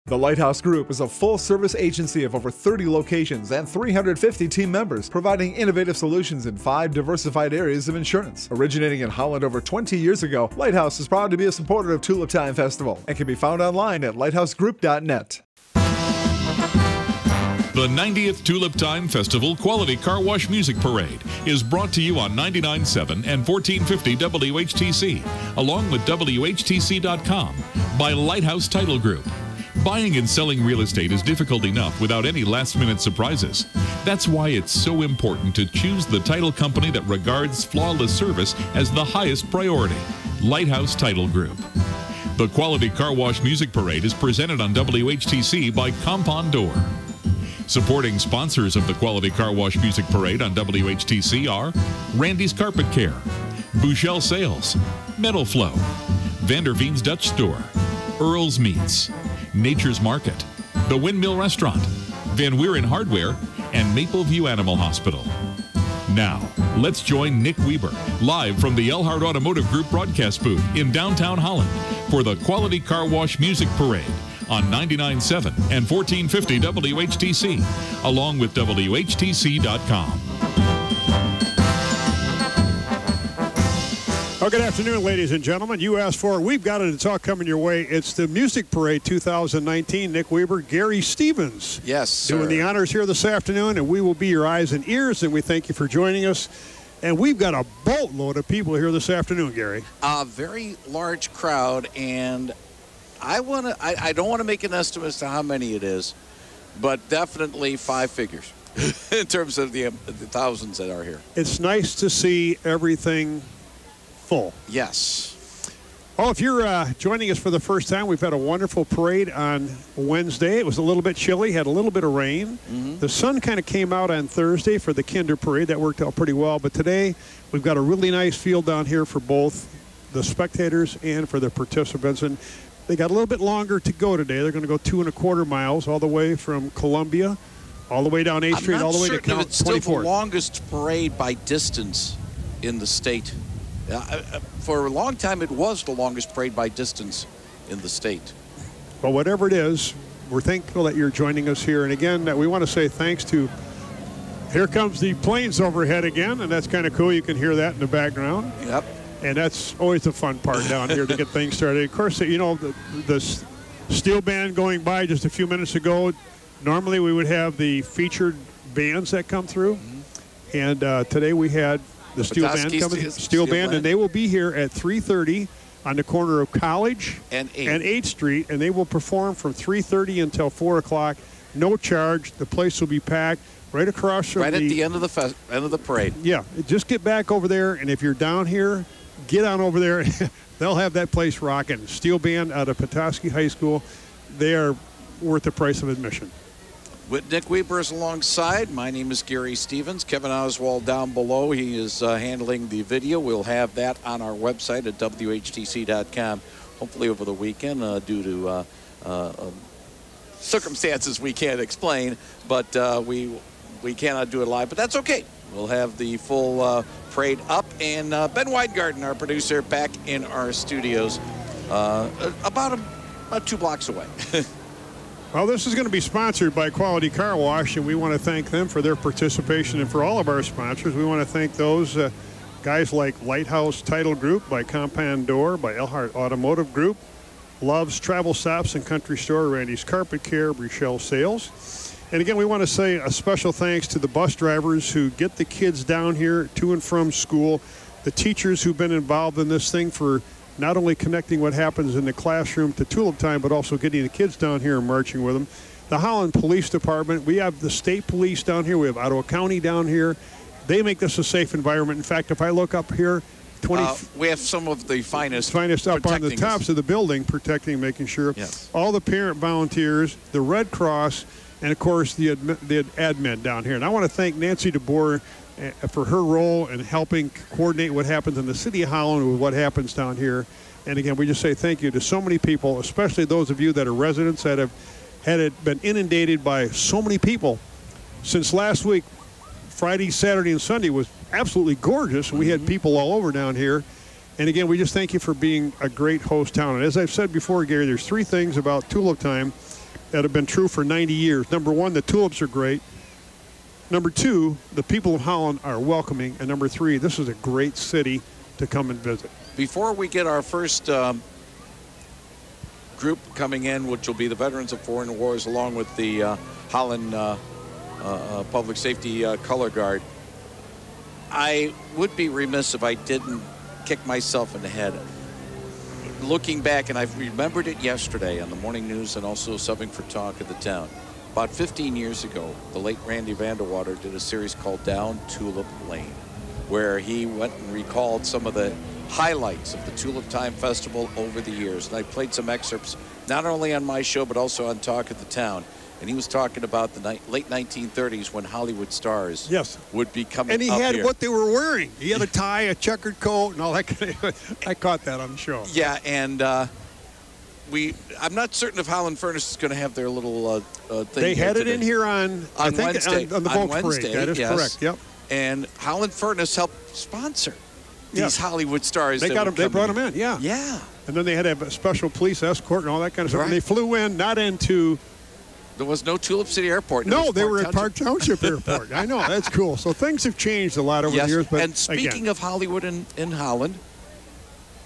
The Lighthouse Group is a full-service agency of over 30 locations and 350 team members, providing innovative solutions in 5 diversified areas of insurance. Originating in Holland over 20 years ago, Lighthouse is proud to be a supporter of Tulip Time Festival and can be found online at lighthousegroup.net. The 90th Tulip Time Festival Quality Car Wash Music Parade is brought to you on 99.7 and 1450 WHTC, along with WHTC.com, by Lighthouse Title Group. Buying and selling real estate is difficult enough without any last-minute surprises. That's why it's so important to choose the title company that regards flawless service as the highest priority, Lighthouse Title Group. The Quality Car Wash Music Parade is presented on WHTC by Compound Door. Supporting sponsors of the Quality Car Wash Music Parade on WHTC are Randy's Carpet Care, Bouchelle Sales, Metal Flow, Vanderveen's Dutch Store, Earl's Meats, Nature's Market, The Windmill Restaurant, Van Wieren Hardware, and Maple View Animal Hospital. Now, let's join Nick Weber live from the Elhart Automotive Group broadcast booth in downtown Holland for the Quality Car Wash Music Parade on 99.7 and 1450 WHTC, along with WHTC.com. Well, good afternoon, ladies and gentlemen. You asked for it. We've got it. It's all coming your way. It's the Music Parade 2019. Nick Weber, Gary Stevens. Yes, sir. Doing the honors here this afternoon, and we will be your eyes and ears, and we thank you for joining us. And we've got a boatload of people here this afternoon, Gary. A very large crowd, and I don't want to make an estimate as to how many it is, but definitely 5 figures in terms of the thousands that are here. It's nice to see everything full. Yes. Oh, if you're joining us for the first time, we've had a wonderful parade on Wednesday. It was a little bit chilly, had a little bit of rain. Mm-hmm. The sun kind of came out on Thursday for the Kinder Parade. That worked out pretty well. But today, we've got a really nice field down here for both the spectators and for the participants. And they got a little bit longer to go today. They're going to go 2.25 miles all the way from Columbia, all the way down 8th Street, all the way to Count 24th. It's still the longest parade by distance in the state. For a long time, it was the longest parade by distance in the state. Well, whatever it is, we're thankful that you're joining us here. And again, we want to say thanks to, here comes the planes overhead again, and that's kind of cool. You can hear that in the background. Yep. And that's always the fun part down here to get things started. Of course, you know, the steel band going by just a few minutes ago, normally we would have the featured bands that come through. Mm-hmm. And today we had the steel band, and they will be here at 3:30 on the corner of College and 8th Street, and they will perform from 3:30 until 4 o'clock. No charge. The place will be packed right across from at the end of the parade. Yeah, just get back over there, and if you're down here, get on over there. They'll have that place rocking. Steel band out of Petoskey High School. They are worth the price of admission. With Nick Weber is alongside, my name is Gary Stevens. Kevin Oswald down below. He is handling the video. We'll have that on our website at WHTC.com, hopefully over the weekend due to circumstances we can't explain, but we cannot do it live, but that's okay. We'll have the full parade up, and Ben Weingarten, our producer, back in our studios about 2 blocks away. Well, this is going to be sponsored by Quality Car Wash, and we want to thank them for their participation. And for all of our sponsors, we want to thank those guys like Lighthouse Title Group, by Compound Door, by Elhart Automotive Group, Love's Travel Stops and Country Store, Randy's Carpet Care, Bouchelle Sales. And again, we want to say a special thanks to the bus drivers who get the kids down here to and from school, the teachers who've been involved in this thing for not only connecting what happens in the classroom to Tulip Time, but also getting the kids down here and marching with them. The Holland Police Department, we have the state police down here. We have Ottawa County down here. They make this a safe environment. In fact, if I look up here, we have some of the finest up on the tops of the building, protecting, making sure. Yes. All the parent volunteers, the Red Cross, and, of course, the admin down here. And I want to thank Nancy DeBoer for her role in helping coordinate what happens in the city of Holland with what happens down here. And again, we just say thank you to so many people, especially those of you that are residents that have been inundated by so many people. Since last week, Friday, Saturday, and Sunday was absolutely gorgeous. We had people all over down here. And again, we just thank you for being a great host town. And as I've said before, Gary, there's 3 things about Tulip Time that have been true for 90 years. Number one, the tulips are great. Number two, the people of Holland are welcoming. And number three, this is a great city to come and visit. Before we get our first group coming in, which will be the Veterans of Foreign Wars, along with the Holland Public Safety Color Guard, I would be remiss if I didn't kick myself in the head. Looking back, and I've remembered it yesterday on the morning news and also subbing for Talk of the Town. About 15 years ago, the late Randy Vanderwater did a series called Down Tulip Lane, where he went and recalled some of the highlights of the Tulip Time Festival over the years. And I played some excerpts, not only on my show, but also on Talk of the Town. And he was talking about the late 1930s when Hollywood stars would be coming up And he had here. what they were wearing. He had a tie, a checkered coat, and all that kind of. I caught that on the show. Yeah, and I'm not certain if Holland Furnace is going to have their little thing. They had today. it in here on Wednesday. on the boat parade. That is correct. Yep. And Holland Furnace helped sponsor these Hollywood stars. They got them. They brought them in. Yeah. Yeah. And then they had to have a special police escort and all that kind of stuff. And they flew in, not into. There was no Tulip City Airport. No, they were at Park Township Airport. I know, that's cool. So things have changed a lot over the years. But and speaking of Hollywood in Holland,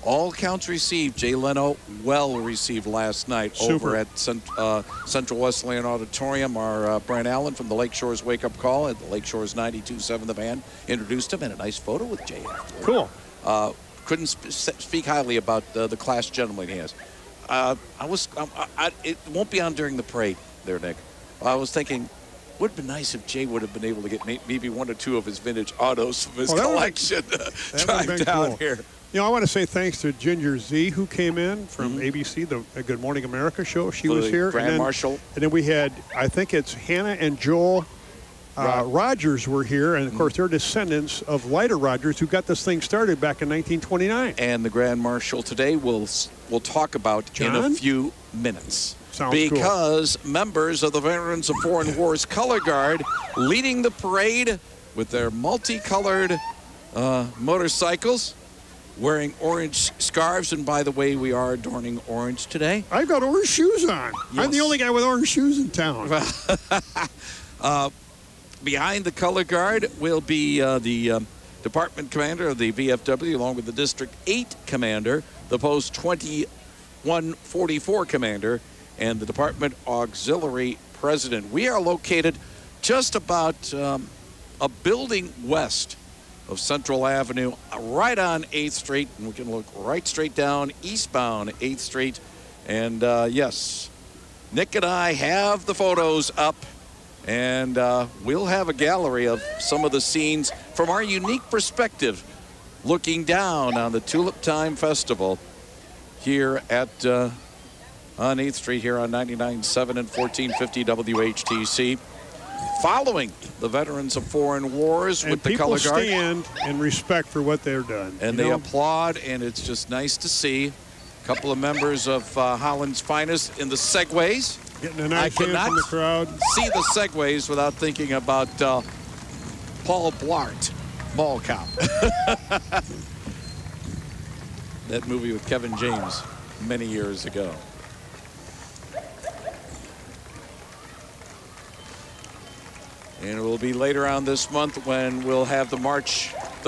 all counts received. Jay Leno well received last night over at Central Wesleyan Auditorium. Our Brent Allen from the Lake Shores Wake Up Call at the Lake Shores 92.7 The Band introduced him, and a nice photo with Jay afterward. Cool. Couldn't speak highly about the class gentleman he has. It won't be on during the parade there, Nick. I was thinking, would have been nice if Jay would have been able to get maybe one or two of his vintage autos from his collection drive down here. You know, I want to say thanks to Ginger Z, who came in from ABC, the Good Morning America show. She was here. Grand Marshal. And then we had, I think it's Hannah and Joel Rogers were here. And, of course, they're descendants of Lyda Rogers, who got this thing started back in 1929. And the Grand Marshal today we'll talk about in a few minutes. Because members of the Veterans of Foreign Wars Color Guard leading the parade with their multicolored motorcycles, wearing orange scarves. And by the way, we are adorning orange today. I've got orange shoes on. Yes. I'm the only guy with orange shoes in town. Behind the Color Guard will be the department commander of the VFW, along with the District 8 commander, the Post 2144 commander, and the department auxiliary president. We are located just about a building west of Central Avenue, right on 8th Street, and we can look right straight down eastbound 8th Street. And yes, Nick and I have the photos up, and we'll have a gallery of some of the scenes from our unique perspective, looking down on the Tulip Time Festival here at on 8th Street here on 99.7 and 1450 WHTC. Following the Veterans of Foreign Wars with the Color Guard. And people stand in respect for what they've done. And they applaud, and it's just nice to see a couple of members of Holland's finest in the Segways. Getting a nice hand from the crowd. See the Segways without thinking about Paul Blart, Mall Cop. That movie with Kevin James many years ago. And it will be later on this month when we'll have the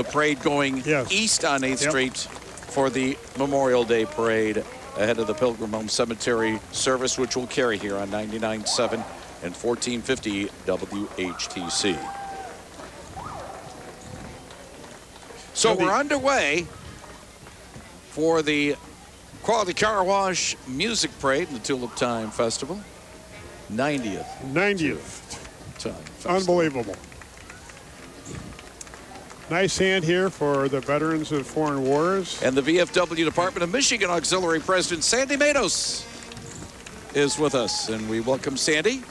parade going east on 8th Street for the Memorial Day parade ahead of the Pilgrim Home Cemetery service, which will carry here on 99.7 and 1450 WHTC. So we're underway for the Quality Car Wash Music Parade and the Tulip Time Festival. 90th. 90th. Time. Unbelievable. Nice hand here for the Veterans of Foreign Wars. And the VFW Department of Michigan Auxiliary President Sandy Matos is with us, and we welcome Sandy.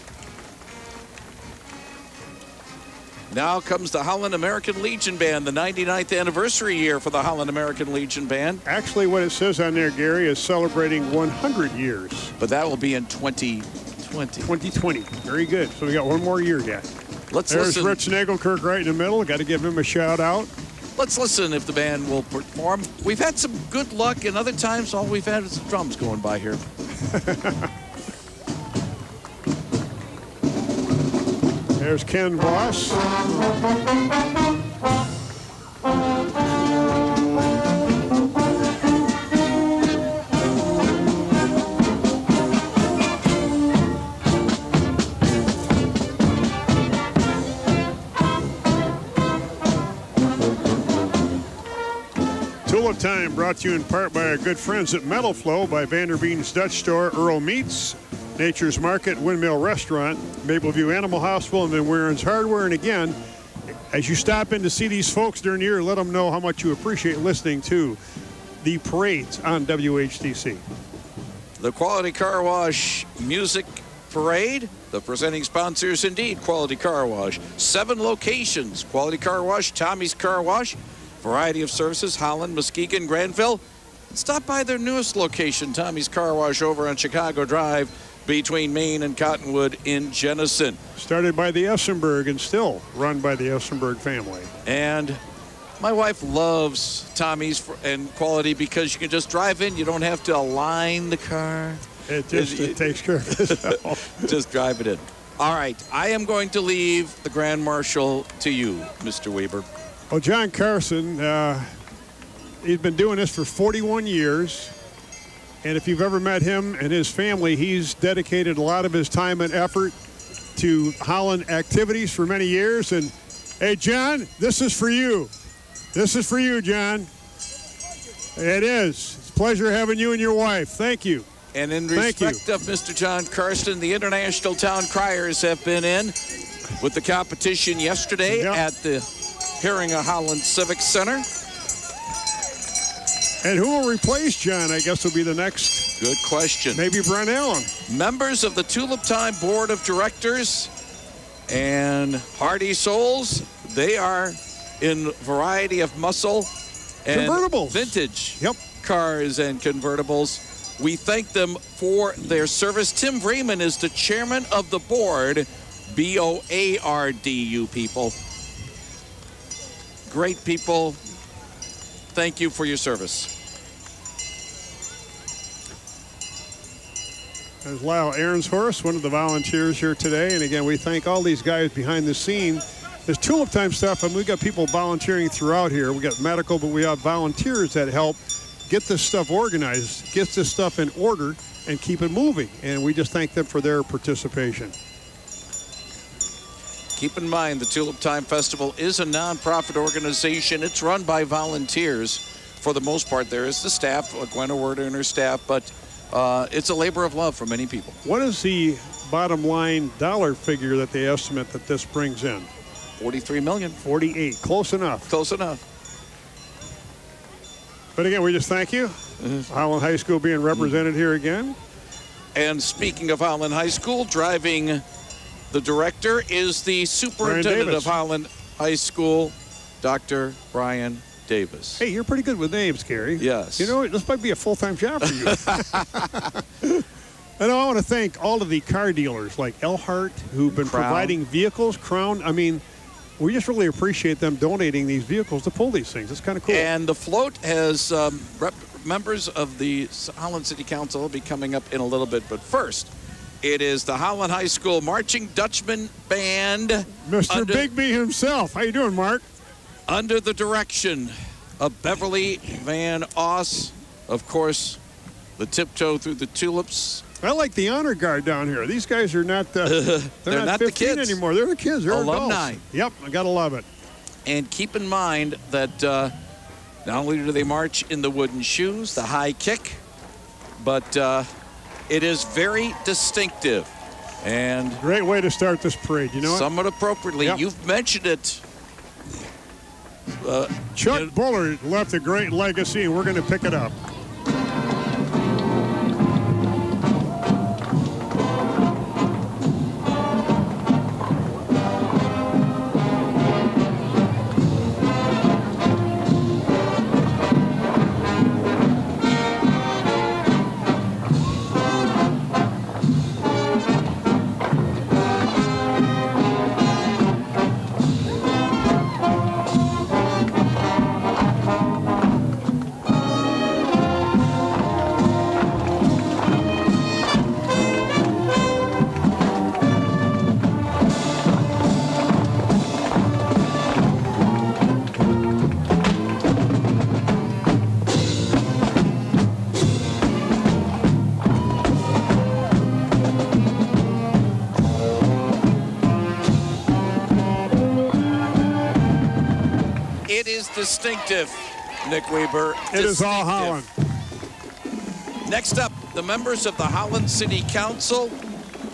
Now comes the Holland American Legion Band, the 99th anniversary year for the Holland American Legion Band. Actually, what it says on there, Gary, is celebrating 100 years. But that will be in 2020. 2020. Very good. So we got one more year yet. There's listen. Rich Nagelkirk right in the middle. Got to give him a shout out. Let's listen if the band will perform. We've had some good luck, and other times all we've had is the drums going by here. There's Ken Voss. Tulip Time brought to you in part by our good friends at Metal Flow, by Vanderbeens Dutch Store, Earl Meats, Nature's Market, Windmill Restaurant, Mapleview Animal Hospital, and Van Weren's Hardware. And again, as you stop in to see these folks during the year, let them know how much you appreciate listening to the parades on WHTC. The Quality Car Wash Music Parade, the presenting sponsors indeed, Quality Car Wash. 7 locations, Quality Car Wash, Tommy's Car Wash, variety of services, Holland, Muskegon, Granville. Stop by their newest location, Tommy's Car Wash, over on Chicago Drive between Maine and Cottonwood in Jenison. Started by the Essenberg and still run by the Essenberg family. And my wife loves Tommy's and Quality because you can just drive in. You don't have to align the car. It takes care of itself. Just drive it in. All right, I am going to leave the Grand Marshal to you, Mr. Weber. Well, John Carson, he's been doing this for 41 years. And if you've ever met him and his family, he's dedicated a lot of his time and effort to Holland activities for many years. And, hey, John, this is for you. This is for you, John. It is. It's a pleasure having you and your wife. Thank you. And in respect of Mr. John Carson, the International Town Criers have been in with the competition yesterday at the Herringa Holland Civic Center. And who will replace John, I guess, will be the next. Good question. Maybe Brent Allen. Members of the Tulip Time Board of Directors and Hardy Souls, they are in variety of muscle and convertibles, vintage cars and convertibles. We thank them for their service. Tim Vreeman is the chairman of the board. B-O-A-R-D, you people. Great people. Thank you for your service. There's Lyle Aaronsworth, one of the volunteers here today. And again, we thank all these guys behind the scene. There's Tulip Time stuff, and we got people volunteering throughout here. We got medical, but we have volunteers that help get this stuff organized, get this stuff in order, and keep it moving. And we just thank them for their participation. Keep in mind, the Tulip Time Festival is a nonprofit organization. It's run by volunteers for the most part. There is the staff, Gwen Werder and her staff, but it's a labor of love for many people. What is the bottom line dollar figure that they estimate that this brings in? 43 million. 48. Close enough. Close enough. But again, we just thank you. Holland High School being represented here again. And speaking of Holland High School, driving the director is the superintendent of Holland High School, Dr. Brian Davis. Hey, you're pretty good with names, Gary. Yes. You know, this might be a full-time job for you. And I want to thank all of the car dealers like Elhart, who've been providing vehicles. Crown, I mean, we just really appreciate them donating these vehicles to pull these things. It's kind of cool. And the float has members of the Holland City Council will be coming up in a little bit. But first, it is the Holland High School Marching Dutchman Band. Mr. Bigby himself. How you doing, Mark? Under the direction of Beverly Van Oss. Of course, the Tiptoe Through the Tulips. I like the honor guard down here. These guys are not, they're not 15 the kids anymore. They're the kids. They're alumni. Adults. Yep, I got to love it. And keep in mind that not only do they march in the wooden shoes, the high kick, but it is very distinctive. And great way to start this parade, you know what? Somewhat appropriately. Yep. You've mentioned it. Chuck Bullard left a great legacy, and we're going to pick it up. distinctive, Nick Weber. It is all Holland. Next up, the members of the Holland City Council,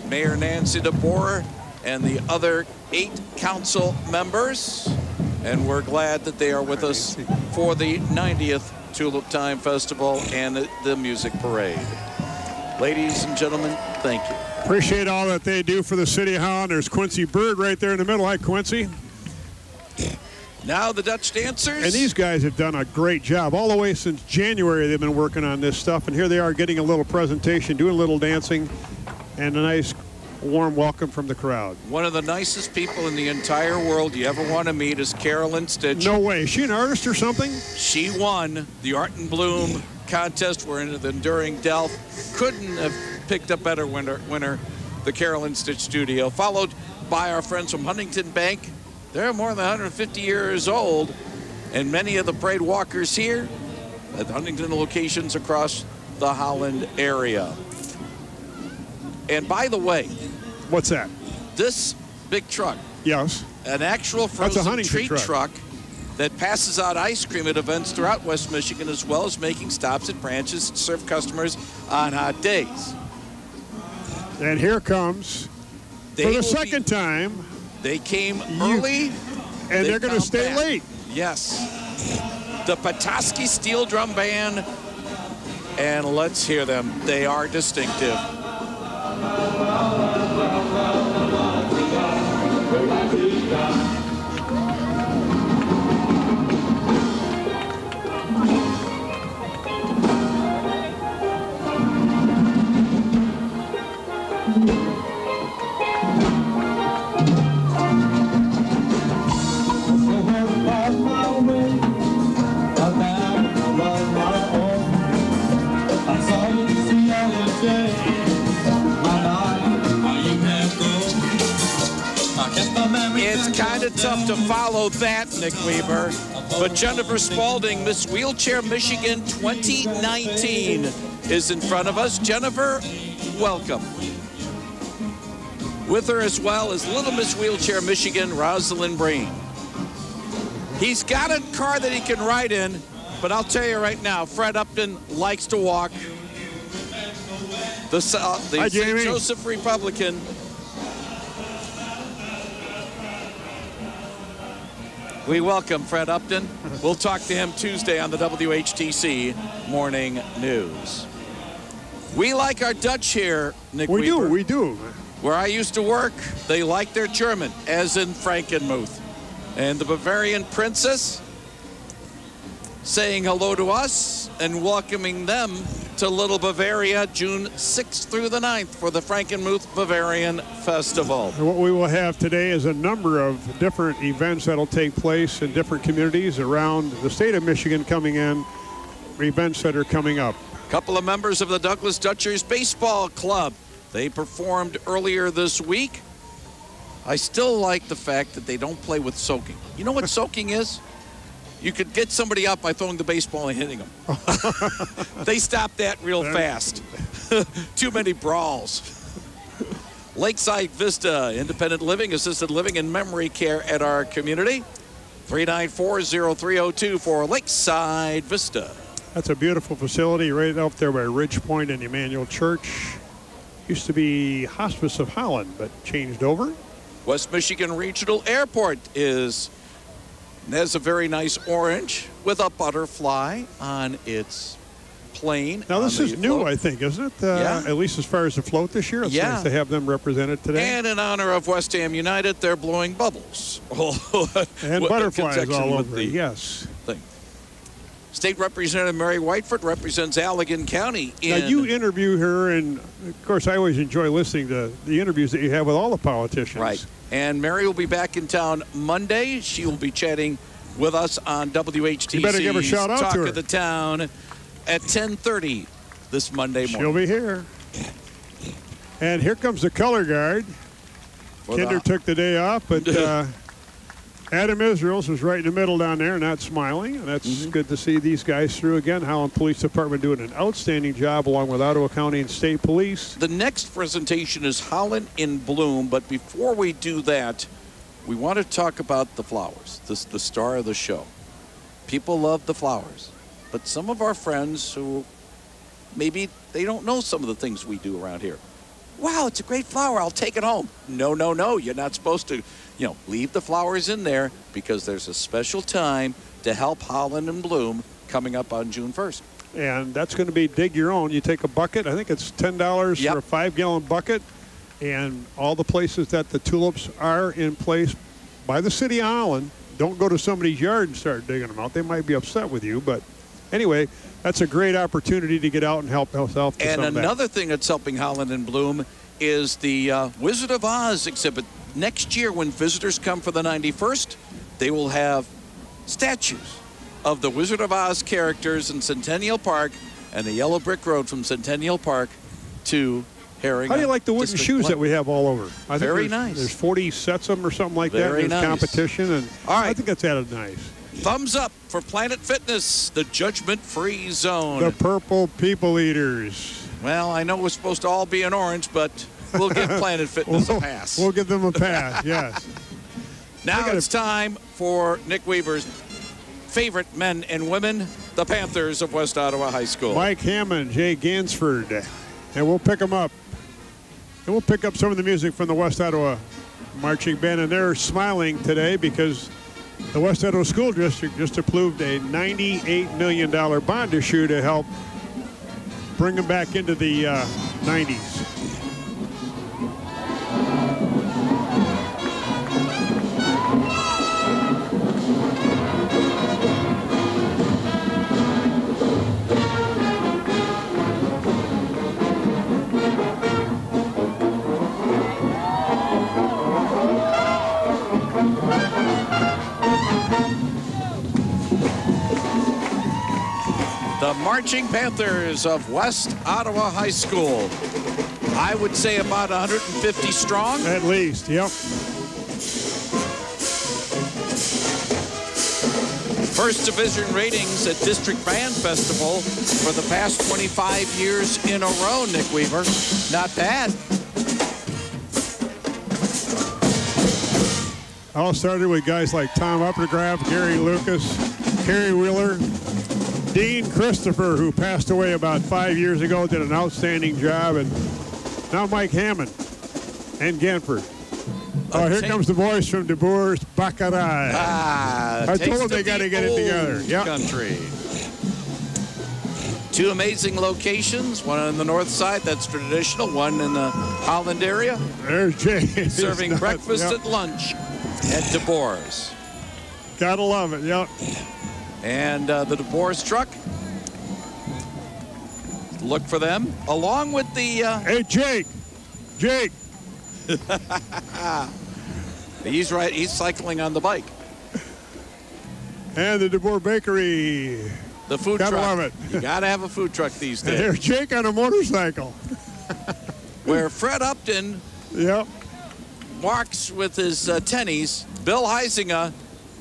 Mayor Nancy DeBoer, and the other 8 council members. And we're glad that they are with us for the 90th Tulip Time Festival and the Music Parade. Ladies and gentlemen, thank you. Appreciate all that they do for the city of Holland. There's Quincy Bird right there in the middle. Hi, Quincy. Now the Dutch dancers. And these guys have done a great job. All the way since January, they've been working on this stuff. And here they are getting a little presentation, doing a little dancing, and a nice warm welcome from the crowd. One of the nicest people in the entire world you ever want to meet is Carolyn Stitch. No way. Is she an artist or something? She won the Art and Bloom contest. We're in the Enduring Delft. Couldn't have picked a better winner, the Carolyn Stitch Studio, followed by our friends from Huntington Bank. They're more than 150 years old, and many of the parade walkers here at Huntington locations across the Holland area. And by the way, what's that? This big truck. Yes. An actual frozen treat truck that passes out ice cream at events throughout West Michigan, as well as making stops at branches to serve customers on hot days. And here comes, for the second time. They came early. And they're going to stay late. Yes. The Petoskey Steel Drum Band. And let's hear them. They are distinctive. It's kind of tough to follow that, Nick Weber. But Jennifer Spalding, Miss Wheelchair Michigan 2019, is in front of us. Jennifer, welcome. With her as well as Little Miss Wheelchair Michigan, Rosalind Breen. He's got a car that he can ride in, but I'll tell you right now, Fred Upton likes to walk. The St. Joseph Republican. We welcome Fred Upton. We'll talk to him Tuesday on the WHTC Morning News. We like our Dutch here, Nick Weber. We do. Where I used to work, they like their German, as in Frankenmuth. And the Bavarian Princess saying hello to us and welcoming them to Little Bavaria June 6th through the 9th for the Frankenmuth Bavarian Festival. And what we will have today is a number of different events that'll take place in different communities around the state of Michigan coming in, events that are coming up. A couple of members of the Douglas Dutchers Baseball Club. They performed earlier this week. I still like the fact that they don't play with soaking. You know what soaking is? You could get somebody up by throwing the baseball and hitting them. They stopped that real fast. Too many brawls. Lakeside Vista, independent living, assisted living, and memory care at our community. 394-0302 for Lakeside Vista. That's a beautiful facility right up there by Ridge Point and Emmanuel Church. Used to be Hospice of Holland, but changed over. West Michigan Regional Airport has a very nice orange with a butterfly on its plane. Now this is new, I think, isn't it? Yeah. At least as far as the float this year. It's nice to have them represented today. And in honor of West Ham United, they're blowing bubbles. And butterflies all over it, yes. Thing. State Representative Mary Whiteford represents Allegan County. Now you interview her, and of course I always enjoy listening to the interviews that you have with all the politicians. Right. And Mary will be back in town Monday. She will be chatting with us on WHTC's you better give a shout out Talk to her. of the Town at 10:30 this Monday morning. She'll be here. And here comes the color guard. Kinder took the day off, but Adam Israels was right in the middle down there, not smiling. And that's good to see these guys through again. Holland Police Department doing an outstanding job along with Ottawa County and State Police. The next presentation is Holland in Bloom, but before we do that, we want to talk about the flowers, the star of the show. People love the flowers. But some of our friends who maybe they don't know some of the things we do around here. Wow, it's a great flower. I'll take it home. No, no, no. You're not supposed to, leave the flowers in there because there's a special time to help Holland in Bloom coming up on June 1st. And that's going to be dig your own. You take a bucket. I think it's $10 for a 5-gallon bucket. And all the places that the tulips are in place by the city of Holland, don't go to somebody's yard and start digging them out. They might be upset with you. But anyway, that's a great opportunity to get out and help us out. And another thing that's helping Holland in Bloom is the Wizard of Oz exhibit. Next year, when visitors come for the 91st, they will have statues of the Wizard of Oz characters in Centennial Park and the yellow brick road from Centennial Park to Herring. How do you like the wooden shoes that we have all over? I think Very nice. There's 40 sets of them or something like that. Very There's nice. competition, and all right. I think that's added nice. Thumbs up for Planet Fitness, the judgment-free zone. The purple people eaters. Well, I know we're supposed to all be in orange, but we'll give Planet Fitness a pass. We'll give them a pass, yes. Now it's time for Nick Weaver's favorite men and women, the Panthers of West Ottawa High School. Mike Hammond, Jay Gansford, and we'll pick them up. And we'll pick up some of the music from the West Ottawa Marching Band, and they're smiling today because the West Ottawa School District just approved a $98 million bond issue to help bring them back into the 90s. The Marching Panthers of West Ottawa High School. I would say about 150 strong. At least, yep. First division ratings at District Band Festival for the past 25 years in a row, Nick Weaver. Not bad. All started with guys like Tom Uppergraff, Gary Lucas, Kerry Wheeler, Dean Christopher, who passed away about 5 years ago, did an outstanding job, and now Mike Hammond and Ganford. Oh, here comes the voice from DeBoer's Baccarat. I told them they got to get it together. Yep. Country. Two amazing locations, one on the north side, that's traditional, one in the Holland area. There's Jay. Serving breakfast at lunch at DeBoer's. Gotta love it, yep. And the DeBoer's truck. Look for them, along with the... Hey, Jake. He's right. He's cycling on the bike. And the DeBoer Bakery. The food truck. Gotta love it. You gotta have a food truck these days. And here's Jake on a motorcycle. Where Fred Upton walks with his tennies, Bill Heisinger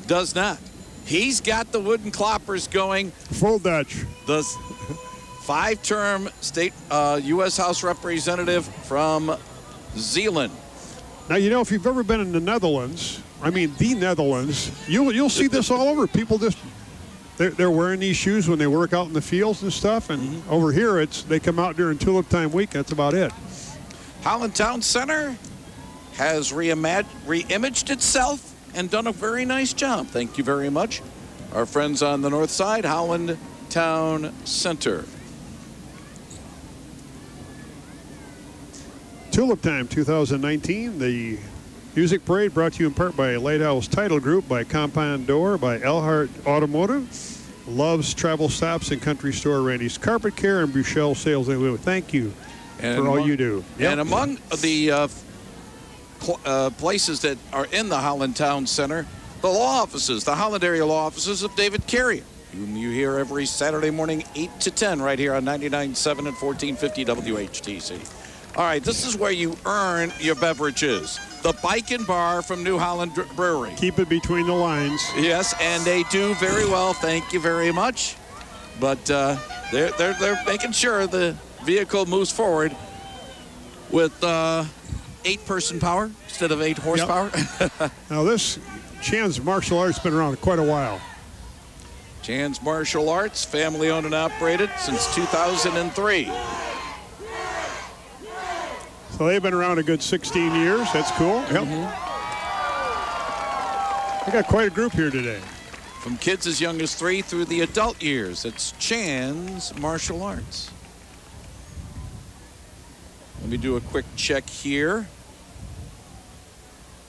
does not. He's got the wooden cloppers going. Full Dutch. The 5-term state U.S. House representative from Zeeland. Now, you know, if you've ever been in the Netherlands, I mean the Netherlands, you'll see this all over. People just, they're wearing these shoes when they work out in the fields and stuff. And over here, they come out during Tulip Time week. That's about it. Holland Town Center has re-imaged itself and done a very nice job. Thank you very much. Our friends on the north side, Holland Town Center. Tulip Time 2019, the music parade brought to you in part by Lighthouse Title Group, by Compound Door, by Elhart Automotive, Love's Travel Stops and Country Store, Randy's Carpet Care, and Buchel Sales and Lou. Thank you for all you do. And among the places that are in the Holland Town Center, the law offices, the Holland area law offices of David Carrier, whom you hear every Saturday morning 8 to 10 right here on 99.7 and 1450 WHTC. All right, this is where you earn your beverages. The Bike and Bar from New Holland Brewery. Keep it between the lines. Yes, and they do very well. Thank you very much. But they're making sure the vehicle moves forward with 8-person power instead of 8 horsepower. Now this Chan's martial arts been around quite a while. Jan's Martial Arts, family owned and operated since 2003. So they've been around a good 16 years. That's cool. Yep. We got quite a group here today. From kids as young as 3 through the adult years, it's Jan's Martial Arts. Let me do a quick check here.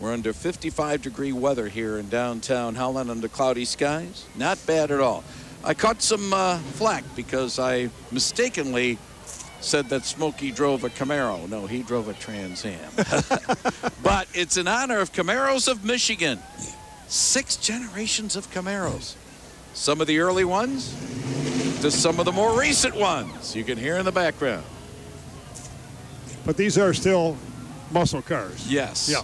We're under 55-degree weather here in downtown Holland under cloudy skies. Not bad at all. I caught some flack because I mistakenly said that Smokey drove a Camaro. No, he drove a Trans Am. But it's in honor of Camaros of Michigan. 6 generations of Camaros. Some of the early ones to some of the more recent ones you can hear in the background. But these are still muscle cars. Yes. Yeah.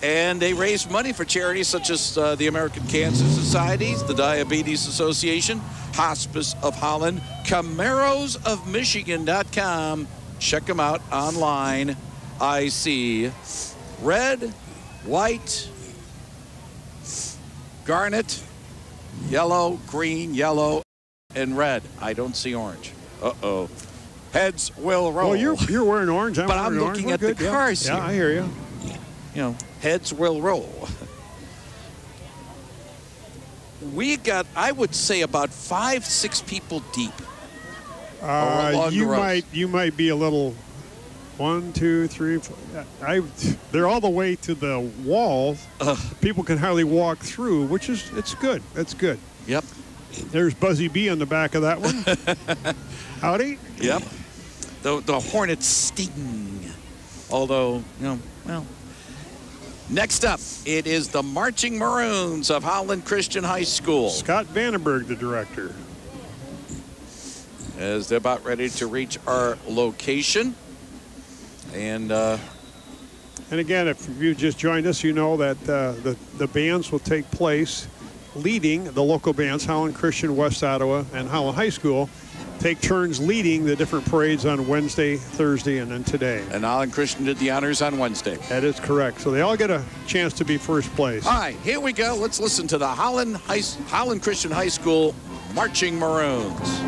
And they raise money for charities such as the American Cancer Societies, the Diabetes Association, Hospice of Holland, CamarosofMichigan.com. Check them out online. I see red, white, garnet, yellow, green, yellow, and red. I don't see orange. Uh-oh. Heads will roll. Well, you're wearing orange. But I'm looking at the cars here. Yeah, I hear you. You know, heads will roll. We got, I would say, about 5-6 people deep. You might be a little. 1, 2, 3, 4. They're all the way to the wall. People can hardly walk through, which is it's good. That's good. Yep. There's Buzzy B on the back of that one. Howdy. Yep. The hornets sting. Although, you know, well. Next up, it is the Marching Maroons of Holland Christian High School. Scott Vandenberg, the director. As they're about ready to reach our location. And again, if you just joined us, you know that the bands will take place leading the local bands, Holland Christian, West Ottawa, and Holland High School, take turns leading the different parades on Wednesday, Thursday, and then today. And Holland Christian did the honors on Wednesday. That is correct. So they all get a chance to be first place. All right, here we go. Let's listen to the Holland Christian High School Marching Maroons.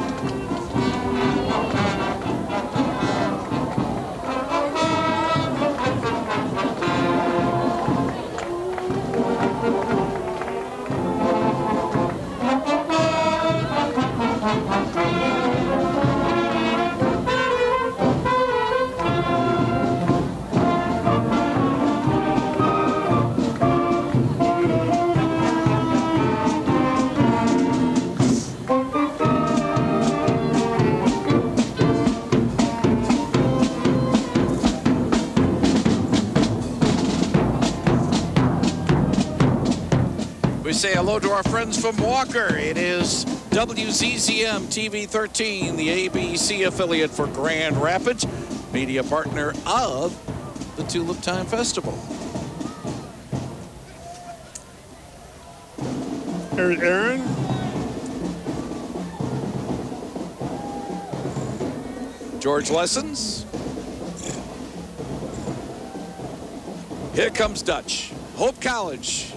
Say hello to our friends from Walker. It is WZZM TV 13, the ABC affiliate for Grand Rapids, media partner of the Tulip Time Festival. There's Aaron. George Lessons. Here comes Dutch. Hope College.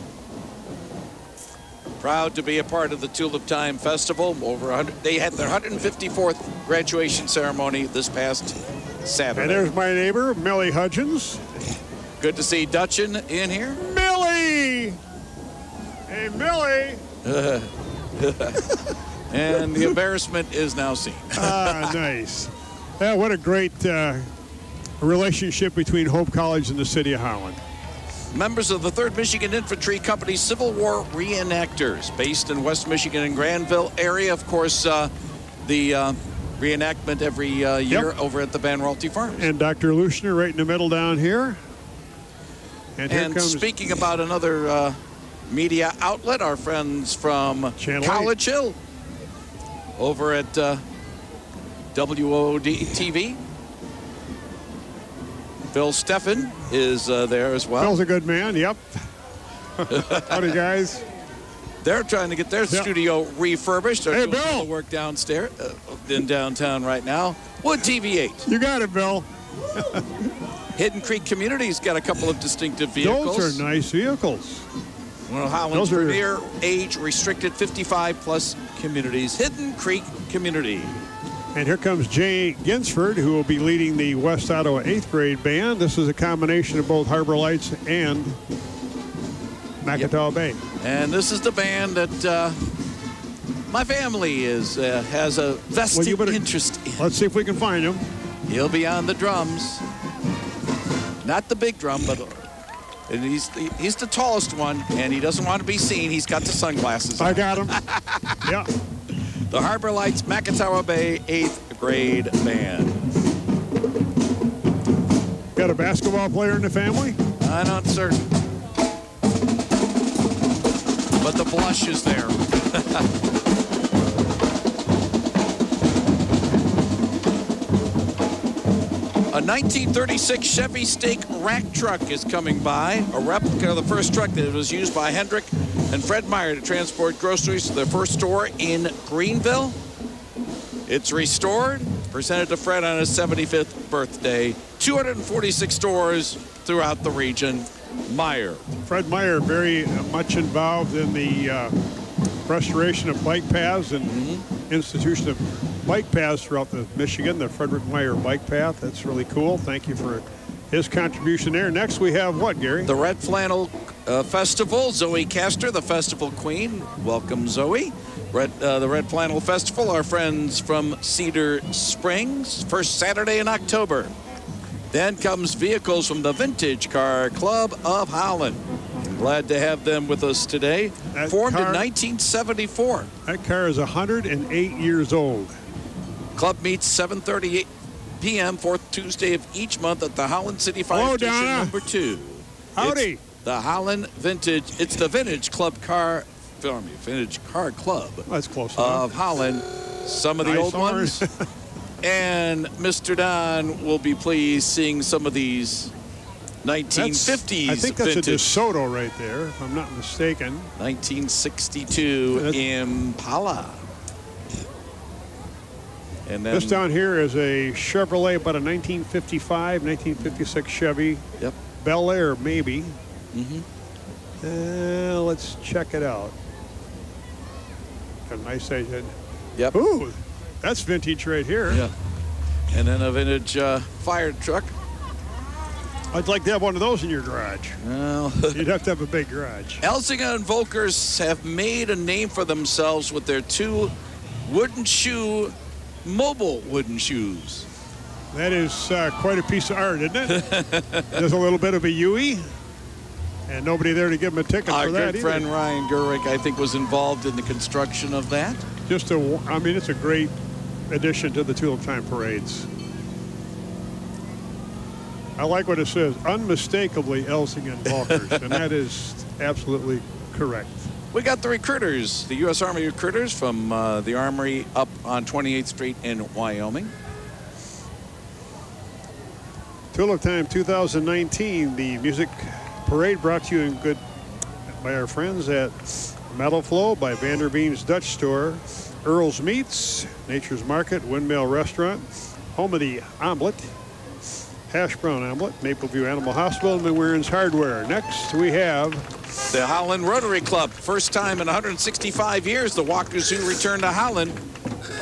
Proud to be a part of the Tulip Time Festival. They had their 154th graduation ceremony this past Saturday. And there's my neighbor, Millie Hudgens. Good to see Dutchin in here. Millie! Hey, Millie! And the embarrassment is now seen. Nice. What a great relationship between Hope College and the city of Holland. Members of the 3rd Michigan Infantry Company Civil War reenactors based in West Michigan and Granville area. Of course, the reenactment every year over at the Van Rolte Farms. And Dr. Luschner right in the middle down here. And here comes... speaking about another media outlet, our friends from College Hill over at WOD TV. Phil Steffen is there as well. Phil's a good man, yep. Howdy, guys. They're trying to get their studio refurbished. They're hey, doing Bill. the work downstairs in downtown right now. Wood TV8. You got it, Bill. Hidden Creek Community's got a couple of distinctive vehicles. Those are nice vehicles. One of Holland's premier age-restricted 55-plus communities, Hidden Creek Community. And here comes Jay Ginsford, who will be leading the West Ottawa 8th grade band. This is a combination of both Harbor Lights and Macatawa Bay. And this is the band that my family has a vested interest in. Let's see if we can find him. He'll be on the drums. Not the big drum, but he's the tallest one, and he doesn't want to be seen. He's got the sunglasses on. I got him. Yeah. The Harbor Lights Macatawa Bay 8th grade band. Got a basketball player in the family? I'm not certain. But the blush is there. A 1936 Chevy Stake rack truck is coming by, a replica of the first truck that was used by Hendrick and Fred Meyer to transport groceries to their first store in Greenville. It's restored, presented to Fred on his 75th birthday. 246 stores throughout the region. Meyer. Fred Meyer very much involved in the restoration of bike paths and institution of bike paths throughout Michigan, the Frederick Meyer Bike Path. That's really cool. Thank you for his contribution there. Next we have what, Gary? The Red Flannel Festival. Zoe Castor, the festival queen. Welcome, Zoe. The Red Flannel Festival, our friends from Cedar Springs, first Saturday in October. Then comes vehicles from the Vintage Car Club of Holland. Glad to have them with us today. Formed in 1974. That car is 108 years old. Club meets 7:30 p.m. fourth Tuesday of each month at the Holland City Fire Station number 2. Howdy. It's the Holland Vintage. It's the Vintage Car Club. That's close of Holland. Some of the old ones. And Mr. Don will be pleased seeing some of these 1950s. I think that's vintage. a DeSoto right there, if I'm not mistaken. 1962 Impala. And then this down here is a Chevrolet, about a 1955, 1956 Chevy. Yep. Bel Air, maybe. Let's check it out. Got a nice engine. Yep. Ooh, that's vintage right here. Yeah. And then a vintage fire truck. I'd like to have one of those in your garage. Well, you'd have to have a big garage. Elsinga and Volkers have made a name for themselves with their 2 mobile wooden shoes. That is quite a piece of art, isn't it? There's a little bit of a Yui, and nobody there to give him a ticket for that. Our good friend Ryan Gurwick, I think, was involved in the construction of that. It's a great addition to the Tulip Time parades. I like what it says, unmistakably Elsinga and Volkers, and that is absolutely correct. We got the recruiters, the U.S. Army recruiters from the Armory up on 28th Street in Wyoming. Tulip Time 2019, the music parade brought to you by our friends at Metal Flow, by Vanderbeem's Dutch Store, Earl's Meats, Nature's Market, Windmill Restaurant, home of the omelet, hash brown omelet, Mapleview Animal Hospital, and McWaren's Hardware. Next we have the Holland Rotary Club. First time in 165 years, the Wakazu returned to Holland.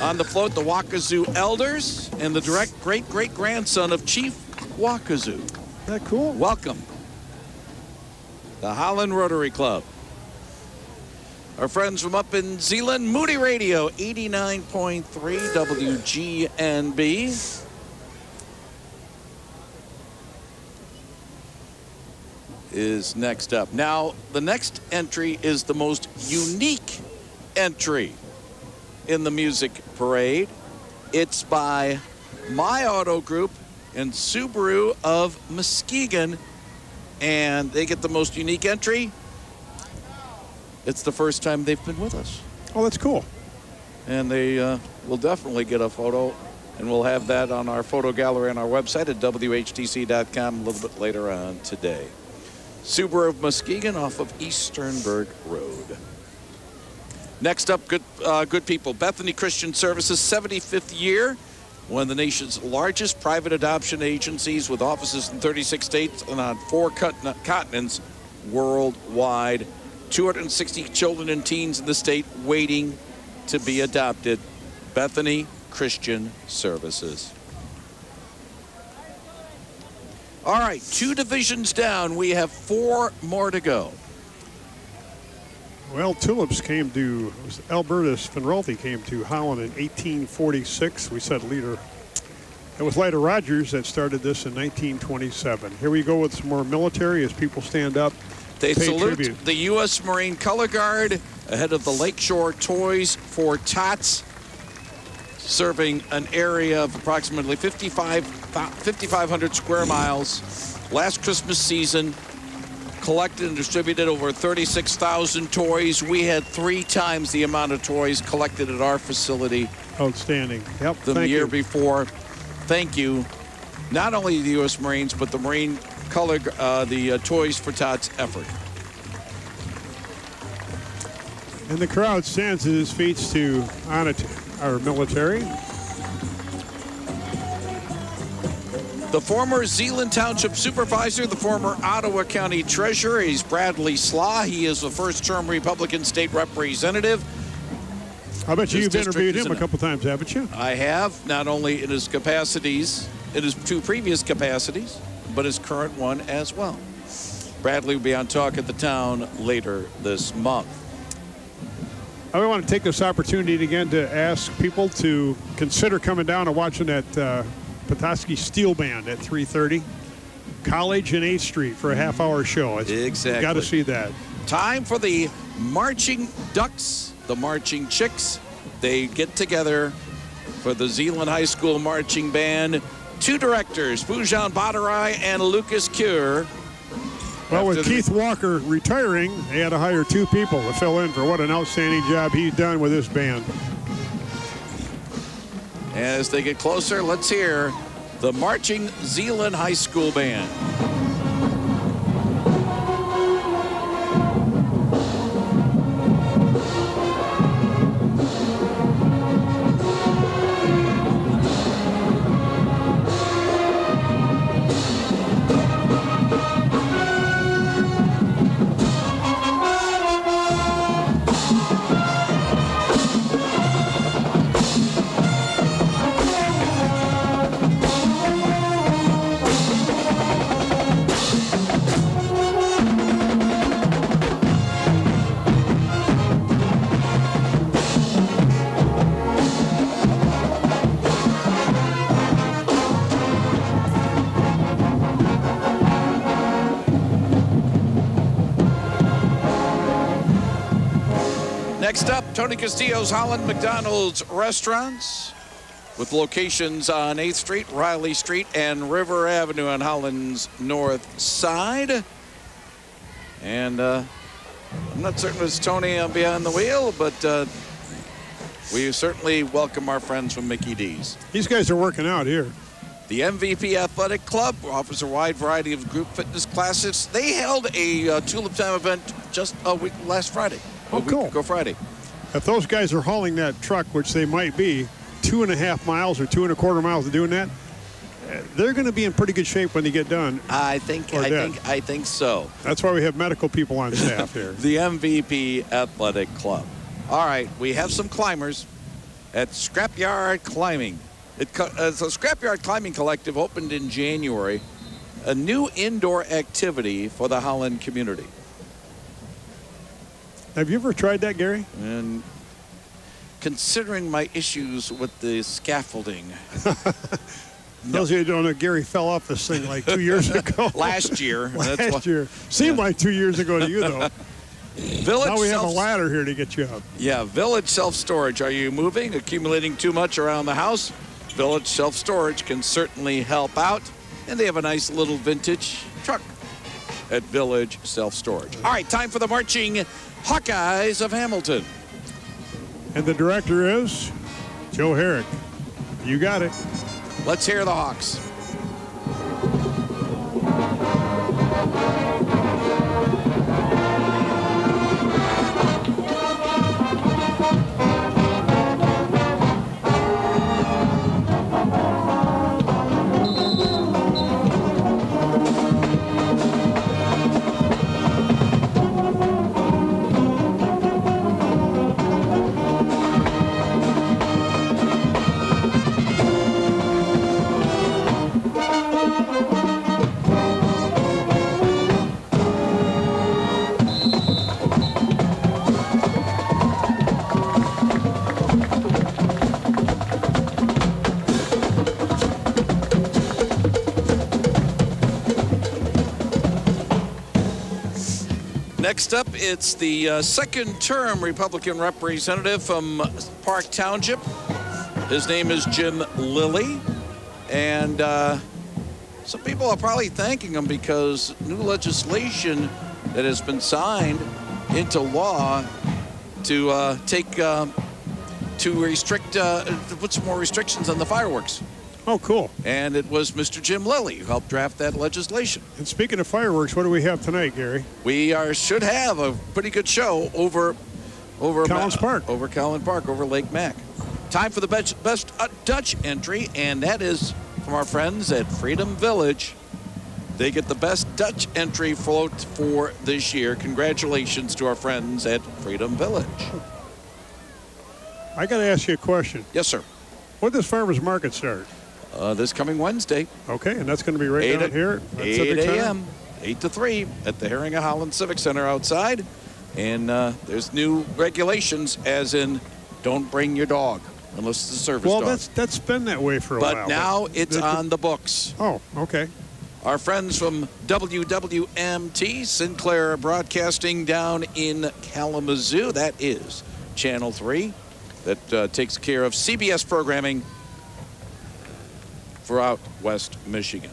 On the float, the Wakazu elders and the direct great-great-grandson of Chief Wakazu. Isn't that cool? Welcome. The Holland Rotary Club. Our friends from up in Zeeland, Moody Radio, 89.3 WGNB. Is next up. Now, the next entry is the most unique entry in the music parade. It's by My Auto Group and Subaru of Muskegon, and they get the most unique entry. It's the first time they've been with us. Oh, that's cool. And they will definitely get a photo, and we'll have that on our photo gallery on our website at WHTC.com a little bit later on today. Subaru of Muskegon off of Easternburg Road. Next up, good people. Bethany Christian Services, 75th year. One of the nation's largest private adoption agencies with offices in 36 states and on 4 continents worldwide. 260 children and teens in the state waiting to be adopted. Bethany Christian Services. All right, 2 divisions down. We have 4 more to go. Well, Tulips came to, Albertus Finralti came to Holland in 1846. We said leader. It was Lida Rogers that started this in 1927. Here we go with some more military as people stand up. They salute tribute. the U.S. Marine Color Guard ahead of the Lakeshore Toys for Tots, serving an area of approximately 5,500 square miles. Last Christmas season, collected and distributed over 36,000 toys. We had 3 times the amount of toys collected at our facility. Outstanding. Yep. Than the year before. Thank you, not only the U.S. Marines, but the Marine Color, the Toys for Tots effort. And the crowd stands at his feet to honor our military. The former Zeeland Township Supervisor, the former Ottawa County Treasurer, he's Bradley Slaw. He is a first-term Republican state representative. I bet you've interviewed him a couple times, haven't you? I have, not only in his capacities, in his 2 previous capacities, but his current one as well. Bradley will be on Talk of the Town later this month. I want to take this opportunity again to ask people to consider coming down and watching that Petoskey Steel Band at 3:30. College and 8th Street for a half-hour show. Exactly. Got to see that. Time for the Marching Ducks, the Marching Chicks. They get together for the Zeeland High School Marching Band. 2 directors, Pujan Badarai and Lucas Cure. Well, with Keith Walker retiring, they had to hire 2 people to fill in for what an outstanding job he's done with this band. As they get closer, let's hear the Marching Zeeland High School Band. Next up, Tony Castillo's Holland McDonald's Restaurants, with locations on 8th Street, Riley Street, and River Avenue on Holland's north side. And I'm not certain it's Tony behind the wheel, but we certainly welcome our friends from Mickey D's. These guys are working out here. The MVP Athletic Club offers a wide variety of group fitness classes. They held a Tulip Time event just last Friday. Oh, cool. Go Friday. If those guys are hauling that truck, which they might be, 2.5 miles or 2.25 miles of doing that, they're going to be in pretty good shape when they get done. I think so. That's why we have medical people on staff here. The MVP Athletic Club. All right, we have some climbers at Scrapyard Climbing. So Scrapyard Climbing Collective opened in January, a new indoor activity for the Holland community. Have you ever tried that, Gary? And considering my issues with the scaffolding. Those of you who don't know, Gary fell off this thing like 2 years ago. Last year. Last year. Seemed like 2 years ago to you, though. Now we have a ladder here to get you up. Yeah, Village Self-Storage. Are you moving, accumulating too much around the house? Village Self-Storage can certainly help out. And they have a nice little vintage truck at Village Self-Storage. All right, time for the Marching Hawkeyes of Hamilton. And the director is Joe Herrick. You got it. Let's hear the Hawks. Next up, it's the second-term Republican representative from Park Township. His name is Jim Lilly, and some people are probably thanking him because new legislation that has been signed into law to put some more restrictions on the fireworks. Oh, cool. And it was Mr. Jim Lilly who helped draft that legislation. And speaking of fireworks, what do we have tonight, Gary? We should have a pretty good show over Collins Park. Over Collins Park, over Lake Mac. Time for the best Dutch entry, and that is from our friends at Freedom Village. They get the best Dutch entry float for this year. Congratulations to our friends at Freedom Village. I got to ask you a question. Yes, sir. When does Farmers Market start? This coming Wednesday. Okay, and that's going to be right down here at 8 a.m., 8 to 3 at the Herring of Holland Civic Center outside. And there's new regulations, as in don't bring your dog unless it's a service dog. Well, that's been that way for a while. But now it's on the books. Oh, okay. Our friends from WWMT, Sinclair Broadcasting down in Kalamazoo, that is Channel 3, that takes care of CBS programming throughout West Michigan.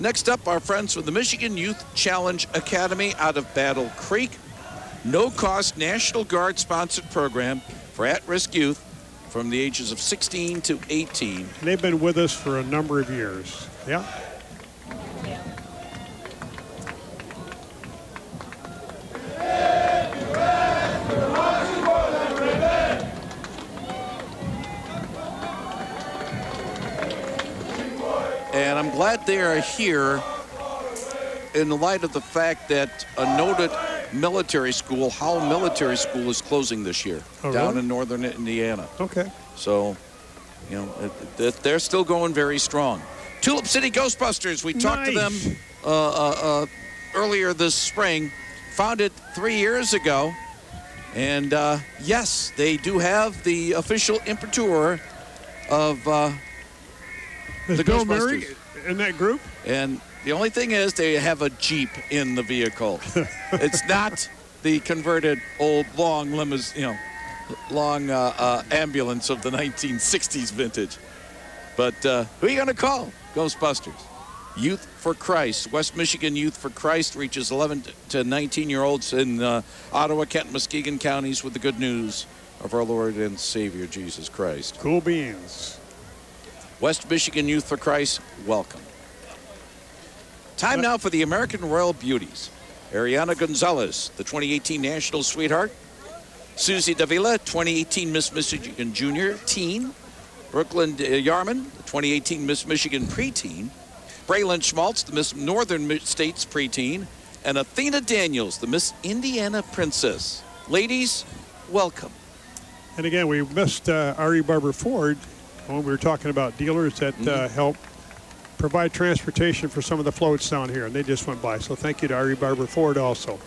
Next up, our friends from the Michigan Youth Challenge Academy out of Battle Creek. No-cost National Guard-sponsored program for at-risk youth from the ages of 16 to 18. And they've been with us for a number of years. Yeah. And I'm glad they are here in light of the fact that a noted military school, Howell Military School, is closing this year down in northern Indiana. Okay. So, you know, they're still going very strong. Tulip City Ghostbusters, we talked to them earlier this spring, founded 3 years ago. And yes, they do have the official imprimatur of Is the Bill Ghostbusters Murray in that group? And the only thing is they have a Jeep in the vehicle. It's not the converted old long limousine, long ambulance of the 1960s vintage. But who are you going to call? Ghostbusters. Youth for Christ. West Michigan Youth for Christ reaches 11 to 19-year-olds in Ottawa, Kent, Muskegon counties with the good news of our Lord and Savior, Jesus Christ. Cool beans. West Michigan Youth for Christ, welcome. Time now for the American Royal Beauties. Ariana Gonzalez, the 2018 National Sweetheart. Susie Davila, 2018 Miss Michigan Junior Teen. Brooklyn Yarman, the 2018 Miss Michigan Preteen. Braylon Schmaltz, the Miss Northern States Preteen. And Athena Daniels, the Miss Indiana Princess. Ladies, welcome. And again, we missed Ari Barber Ford when we were talking about dealers that help provide transportation for some of the floats down here, and they just went by. So thank you to Ari Barber Ford also.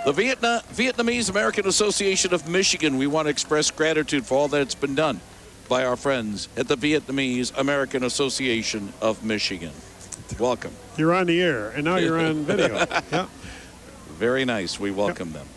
The Vietnamese American Association of Michigan, we want to express gratitude for all that's been done by our friends at the Vietnamese American Association of Michigan. Welcome. You're on the air, and now you're on video. Yeah. Very nice. We welcome them.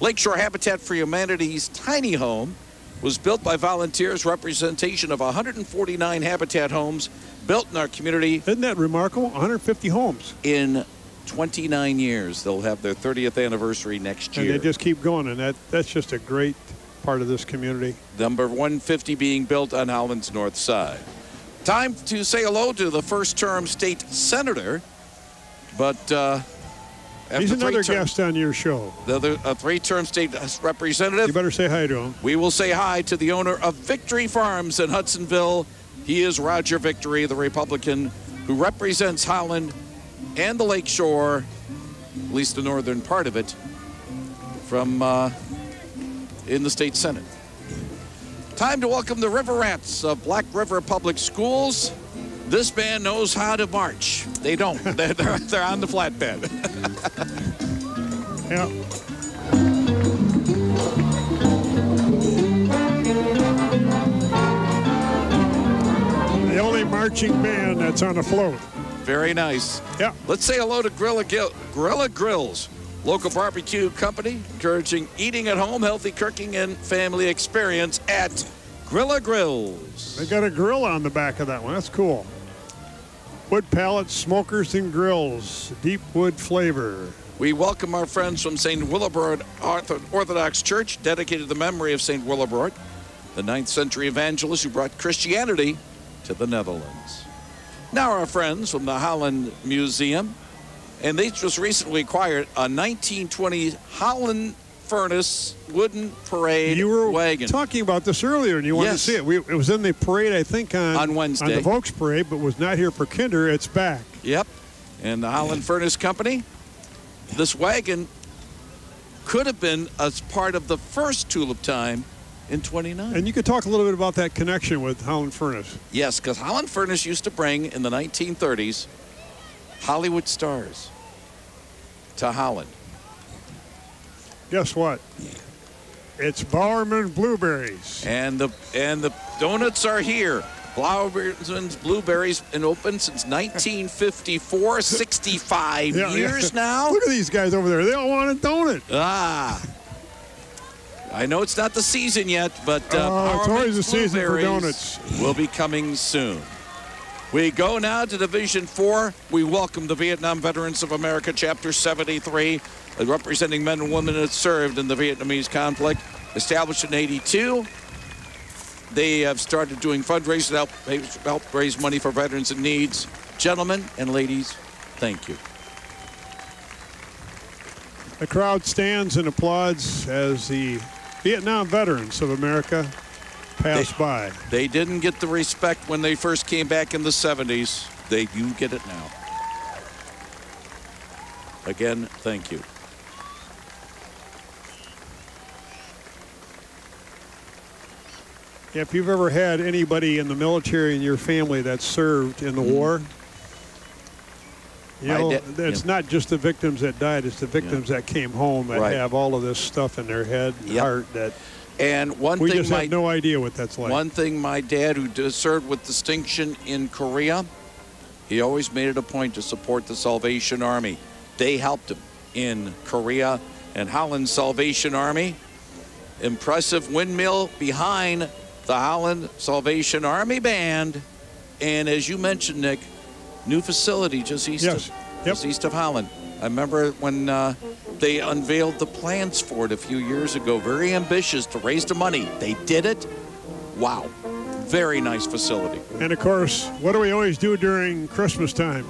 Lakeshore Habitat for Humanity's tiny home was built by volunteers, representation of 149 Habitat homes built in our community. Isn't that remarkable? 150 homes. In 29 years. They'll have their 30th anniversary next year. And they just keep going, and that's just a great part of this community. Number 150 being built on Holland's north side. Time to say hello to the first-term state senator, but he's another guest on your show. A three-term state representative. You better say hi to him. We will say hi to the owner of Victory Farms in Hudsonville. He is Roger Victory, the Republican, who represents Holland and the Lakeshore, at least the northern part of it, from in the state Senate. Time to welcome the River Rats of Black River Public Schools. This band knows how to march. They don't. They're on the flatbed. Yeah. The only marching band that's on a float. Very nice. Yeah. Let's say hello to Gorilla Grills. Local barbecue company encouraging eating at home, healthy cooking, and family experience at Grilla Grills. They got a grill on the back of that one. That's cool. Wood pallets, smokers, and grills. Deep wood flavor. We welcome our friends from St. Willebrord Orthodox Church, dedicated to the memory of St. Willebrord, the 9th century evangelist who brought Christianity to the Netherlands. Now our friends from the Holland Museum, and they just recently acquired a 1920 Holland furnace wooden parade You were wagon. talking about this earlier, and you wanted to see it. It was in the parade, I think, on Wednesday. On the Volks parade, but was not here for Kinder. It's back. Yep. And the Holland Furnace Company, this wagon could have been as part of the first Tulip Time in 29. And you could talk a little bit about that connection with Holland Furnace. Yes, because Holland Furnace used to bring, in the 1930s, Hollywood stars to Holland. Guess what? It's Bowerman Blueberries. And the donuts are here. Bowerman's Blueberries been open since 1954, 65 years now. Look at these guys over there. They all want a donut. Ah. I know it's not the season yet, but it's always the season for donuts. Will be coming soon. We go now to Division 4. We welcome the Vietnam Veterans of America, Chapter 73, representing men and women that served in the Vietnamese conflict. Established in 82, they have started doing fundraisers to help raise money for veterans in needs. Gentlemen and ladies, thank you. The crowd stands and applauds as the Vietnam Veterans of America pass by. They didn't get the respect when they first came back in the 70s. They do get it now. Again, thank you. If you've ever had anybody in the military in your family that served in the war, you know, it's not just the victims that died, it's the victims that came home that have all of this stuff in their head and heart that we just have no idea what that's like. One thing my dad, who served with distinction in Korea, he always made it a point to support the Salvation Army. They helped him in Korea, and Holland Salvation Army, impressive windmill behind the Holland Salvation Army Band, and as you mentioned, Nick, new facility just east of Holland. I remember when they unveiled the plans for it a few years ago. Very ambitious to raise the money. They did it. Wow. Very nice facility. And of course, what do we always do during Christmas time?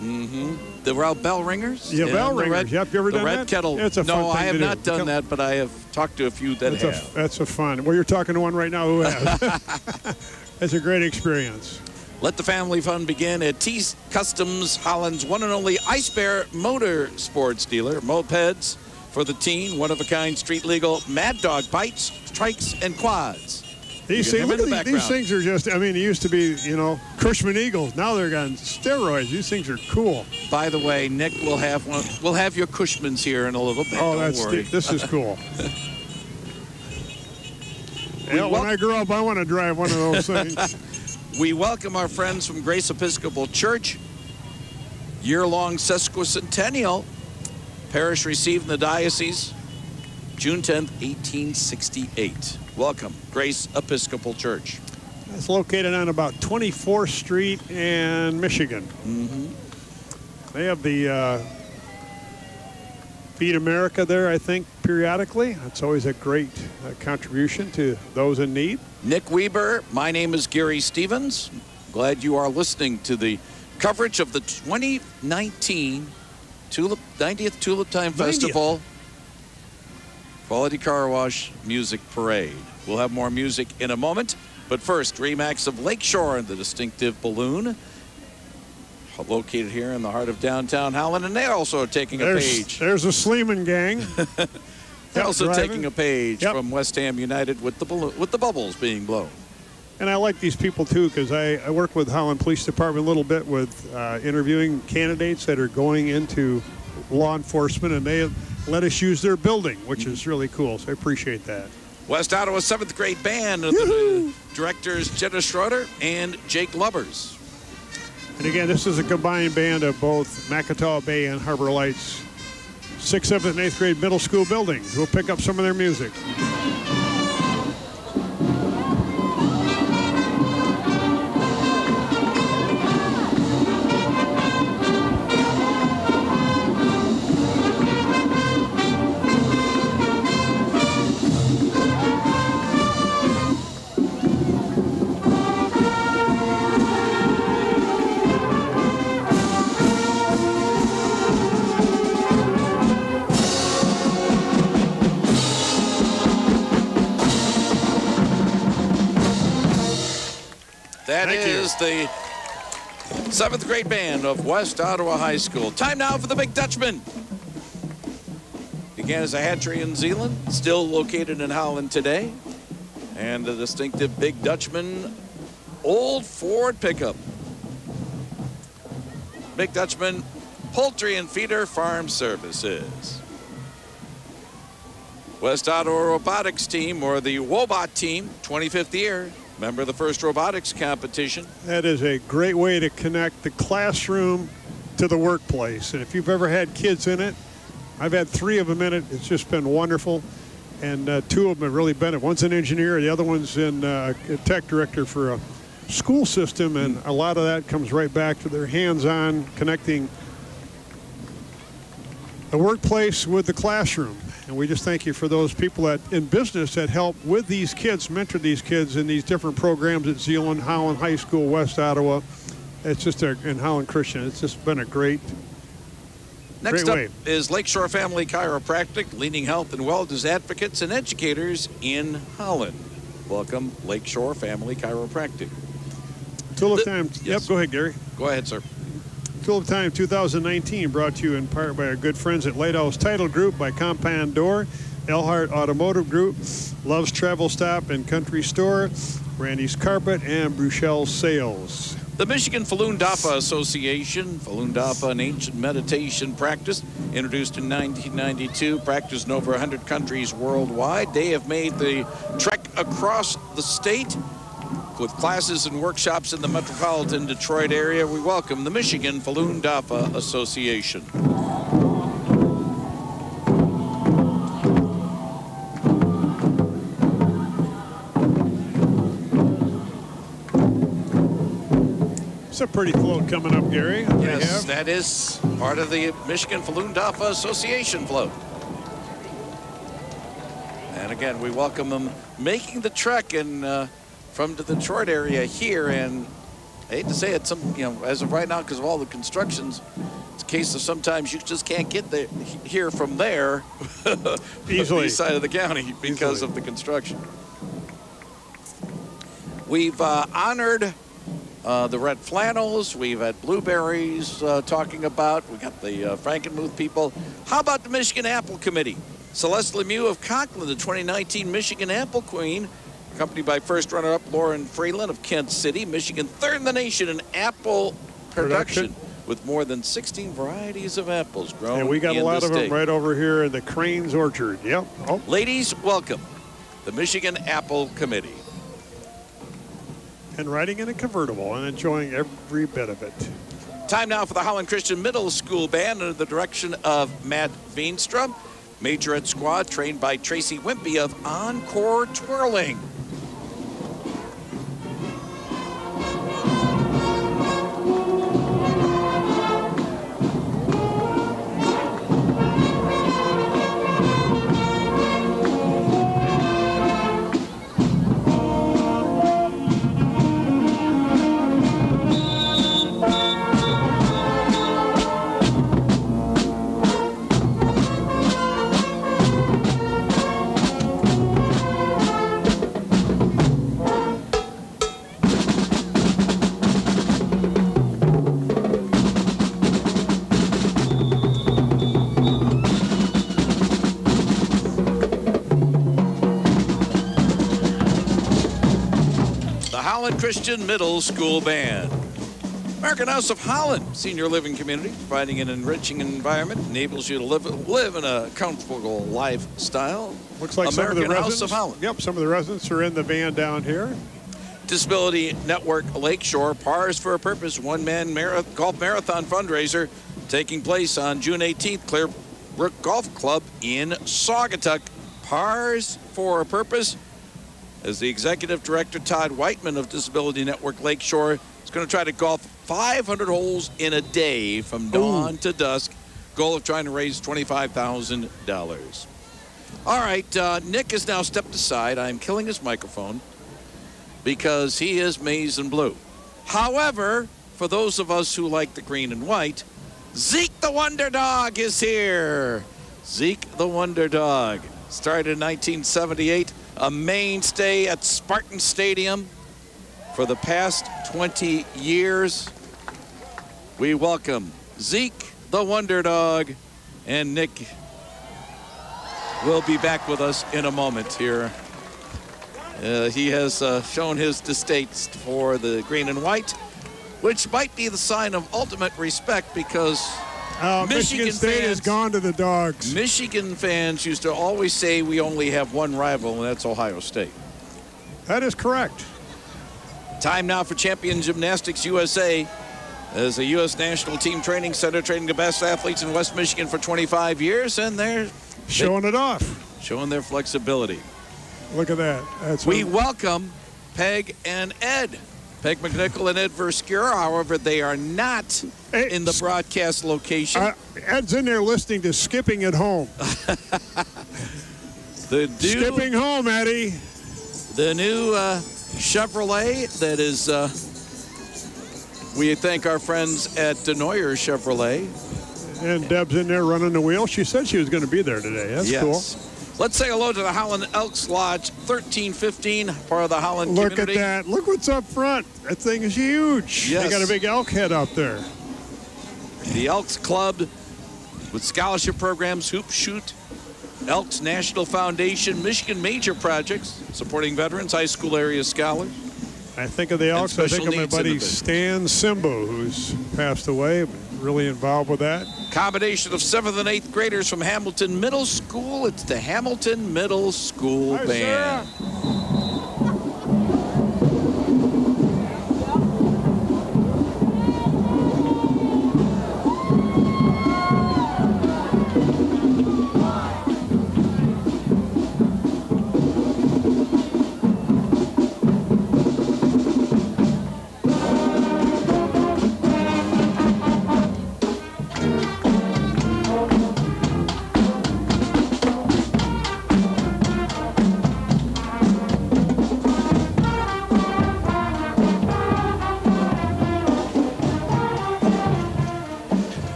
The bell ringers? Yeah, bell ringers. Have you ever done that? The red kettle. It's a fun thing I have to do. not done that, but I have talked to a few that have. That's a fun. Well, you're talking to one right now who has. It's a great experience. Let the family fun begin at T Customs, Holland's one and only Ice Bear Motorsports dealer. Mopeds for the teen, one-of-a-kind, street-legal, Mad Dog bikes, trikes, and quads. These things are just, I mean, it used to be, you know, Cushman Eagles. Now they're on steroids. These things are cool. By the way, Nick will have one. We'll have your Cushmans here in a little bit. Oh, Don't worry. This is cool. When I grow up, I want to drive one of those things. We welcome our friends from Grace Episcopal Church. Year-long sesquicentennial. Parish received in the diocese June 10th, 1868. Welcome, Grace Episcopal Church. It's located on about 24th Street in Michigan. They have the Feed America there, I think, periodically. That's always a great contribution to those in need. Nick Weber, my name is Gary Stevens. Glad you are listening to the coverage of the 2019 90th Tulip Time Festival Quality Car Wash Music Parade. We'll have more music in a moment, but first, Remax of Lakeshore and the distinctive balloon, located here in the heart of downtown Holland, and they're also taking a page. There's a Sleeman gang. They're also taking a page from West Ham United with the bubbles being blown. And I like these people too, because I work with Holland Police Department a little bit with interviewing candidates that are going into law enforcement, and they let us use their building, which is really cool. So I appreciate that. West Ottawa 7th grade band of the directors Jenna Schroeder and Jake Lubbers. And again, this is a combined band of both Macataw Bay and Harbor Lights 6th, 7th, and 8th grade middle school buildings. We'll pick up some of their music. That is the 7th grade band of West Ottawa High School. Time now for the Big Dutchman. Began as a hatchery in Zeeland, still located in Holland today. And the distinctive Big Dutchman old Ford pickup. Big Dutchman Poultry and Feeder Farm Services. West Ottawa Robotics Team, or the Wobot Team, 25th year. Member of the first robotics competition. That is a great way to connect the classroom to the workplace. And if you've ever had kids in it, I've had 3 of them in it. It's just been wonderful. And 2 of them have really been it. One's an engineer, the other one's in a tech director for a school system. And a lot of that comes right back to their hands-on connecting the workplace with the classroom. And we just thank you for those people that in business that help with these kids, mentor these kids in these different programs at Zeeland, Holland High School, West Ottawa. It's just in Holland Christian. It's just been a great Next up way. is Lakeshore Family Chiropractic, leading health and wellness advocates and educators in Holland. Welcome, Lakeshore Family Chiropractic. Tulip Time. Yes. Yep, go ahead, Gary. Go ahead, sir. Tulip Time 2019 brought to you in part by our good friends at Lighthouse Title Group, by Compound Door, Elhart Automotive Group, Love's Travel Stop and Country Store, Randy's Carpet, and Bruchel's Sales. The Michigan Falun Dafa Association, Falun Dafa, an ancient meditation practice, introduced in 1992, practiced in over 100 countries worldwide. They have made the trek across the state with classes and workshops in the metropolitan Detroit area. We welcome the Michigan Falun Dafa Association. It's a pretty float coming up, Gary. Yes, that is part of the Michigan Falun Dafa Association float. And again, we welcome them making the trek from the Detroit area here. And I hate to say it, as of right now, because of all the constructions, it's a case of sometimes you just can't get there here from there easily, the east side of the county because of the construction. We've honored the Red Flannels. We've had Blueberries talking about. We got the Frankenmuth people. How about the Michigan Apple Committee? Celeste Lemieux of Conklin, the 2019 Michigan Apple Queen, accompanied by first runner-up Lauren Freeland of Kent City. Michigan third in the nation in apple production with more than 16 varieties of apples grown. And we got a lot of them right over here in the Crane's Orchard. Yep. Oh. Ladies, welcome the Michigan Apple Committee. And riding in a convertible and enjoying every bit of it. Time now for the Holland Christian Middle School Band under the direction of Matt Veenstra. Majorette squad trained by Tracy Wimpy of Encore Twirling. Christian Middle School Band. American House of Holland Senior Living Community, providing an enriching environment, enables you to live in a comfortable lifestyle. Looks like American some of the House residents, of Holland. Yep, some of the residents are in the van down here. Disability Network Lakeshore, Pars for a Purpose, one-man golf marathon fundraiser taking place on June 18th. Brook Golf Club in Saugatuck. Pars for a Purpose. As the executive director, Todd Whiteman of Disability Network Lakeshore, is going to try to golf 500 holes in a day from dawn to dusk. Goal of trying to raise $25,000. All right, Nick has now stepped aside. I'm killing his microphone because he is maize and blue. However, for those of us who like the green and white, Zeke the Wonder Dog is here. Zeke the Wonder Dog started in 1978, a mainstay at Spartan Stadium for the past 20 years. We welcome Zeke the Wonder Dog, and Nick will be back with us in a moment here. He has shown his distaste for the green and white, which might be the sign of ultimate respect because Michigan State has gone to the dogs. Michigan fans used to always say we only have one rival, and that's Ohio State. That is correct. Time now for Champion Gymnastics USA. As a U.S. National Team Training Center, training the best athletes in West Michigan for 25 years, and they're showing it off. Showing their flexibility. Look at that. We welcome Peg and Ed. Peg McNichol and Ed Verskura, however, they are not in the broadcast location. Ed's in there listening to Skipping at Home. Skipping Home, Eddie. The new Chevrolet that is, we thank our friends at Denoyer Chevrolet. And Deb's in there running the wheel. She said she was going to be there today. That's cool. Let's say hello to the Holland Elks Lodge 1315, part of the Holland community. Look at that. Look what's up front. That thing is huge. Yes. They got a big elk head up there. The Elks Club with scholarship programs, Hoop Shoot, Elks National Foundation, Michigan Major Projects, supporting veterans, high school area scholars. I think of the Elks. I think of my buddy Stan Simbo, who's passed away, but really involved with that. Combination of 7th and 8th graders from Hamilton Middle School. It's the Hamilton Middle School Band. Sarah.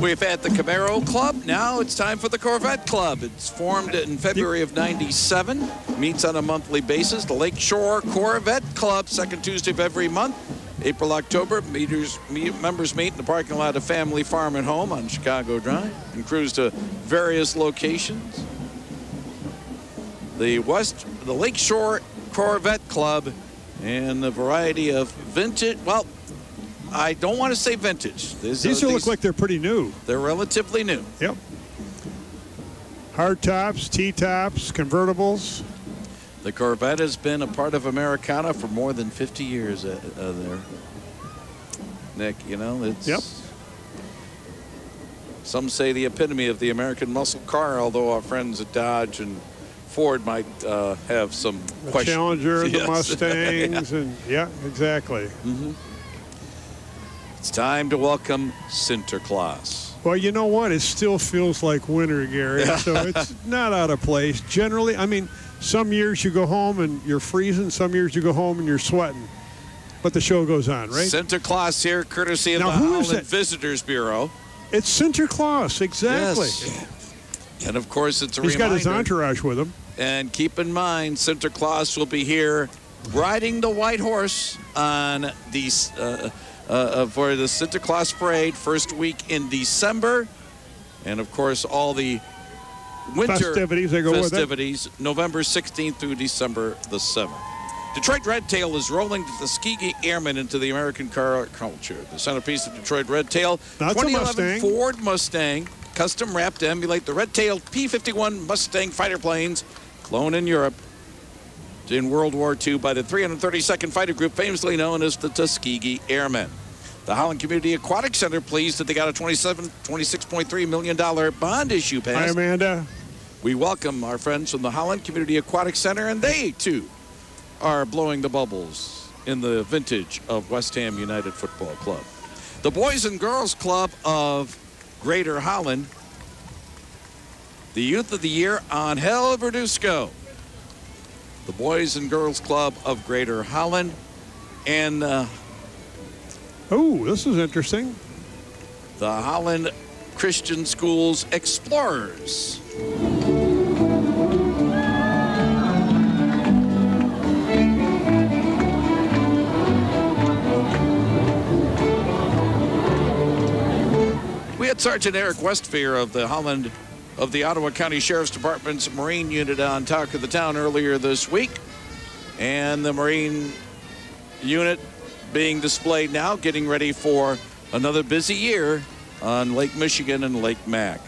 We've had the Camaro Club. Now it's time for the Corvette Club. It's formed in February of '97. Meets on a monthly basis. The Lakeshore Corvette Club, second Tuesday of every month. April, October, members meet in the parking lot of Family Farm and Home on Chicago Drive and cruise to various locations. The Lakeshore Corvette Club and the variety of vintage, well, I don't want to say vintage. These look like they're pretty new. They're relatively new. Yep. Hard tops, T-tops, convertibles. The Corvette has been a part of Americana for more than 50 years there. Nick, you know, it's... Yep. Some say the epitome of the American muscle car, although our friends at Dodge and Ford might have some the questions. Challenger, yes. the Mustangs, and yeah, exactly. Mm-hmm. It's time to welcome Sinterklaas. Well, you know what? It still feels like winter, Gary, so it's not out of place. Generally, I mean, some years you go home and you're freezing, some years you go home and you're sweating. But the show goes on, right? Sinterklaas here, courtesy of now, the who is Holland it? Visitors Bureau. It's Sinterklaas, exactly. Yes. And, of course, it's a He's reminder. got his entourage with him. And keep in mind, Sinterklaas will be here riding the white horse on these... for the Sinterklaas Parade, first week in December. And, of course, all the winter festivities that go festivities, November 16th through December the 7th. Detroit Red Tail is rolling the Tuskegee Airmen into the American car culture. The centerpiece of Detroit Red Tail, 2011 Ford Mustang, custom wrapped to emulate the Red Tail P-51 Mustang fighter planes, flown in Europe in World War II by the 332nd Fighter Group, famously known as the Tuskegee Airmen. The Holland Community Aquatic Center pleased that they got a $26.3 million bond issue passed. Hi, Amanda. We welcome our friends from the Holland Community Aquatic Center, and they, too, are blowing the bubbles in the vintage of West Ham United Football Club. The Boys and Girls Club of Greater Holland, the Youth of the Year on Hell Verdusco. The Boys and Girls Club of Greater Holland, and oh, this is interesting. the Holland Christian Schools Explorers. We had Sergeant Eric Westpher of the Ottawa County Sheriff's Department's Marine Unit on Talk of the Town earlier this week. And the Marine Unit being displayed now, getting ready for another busy year on Lake Michigan and Lake Mac.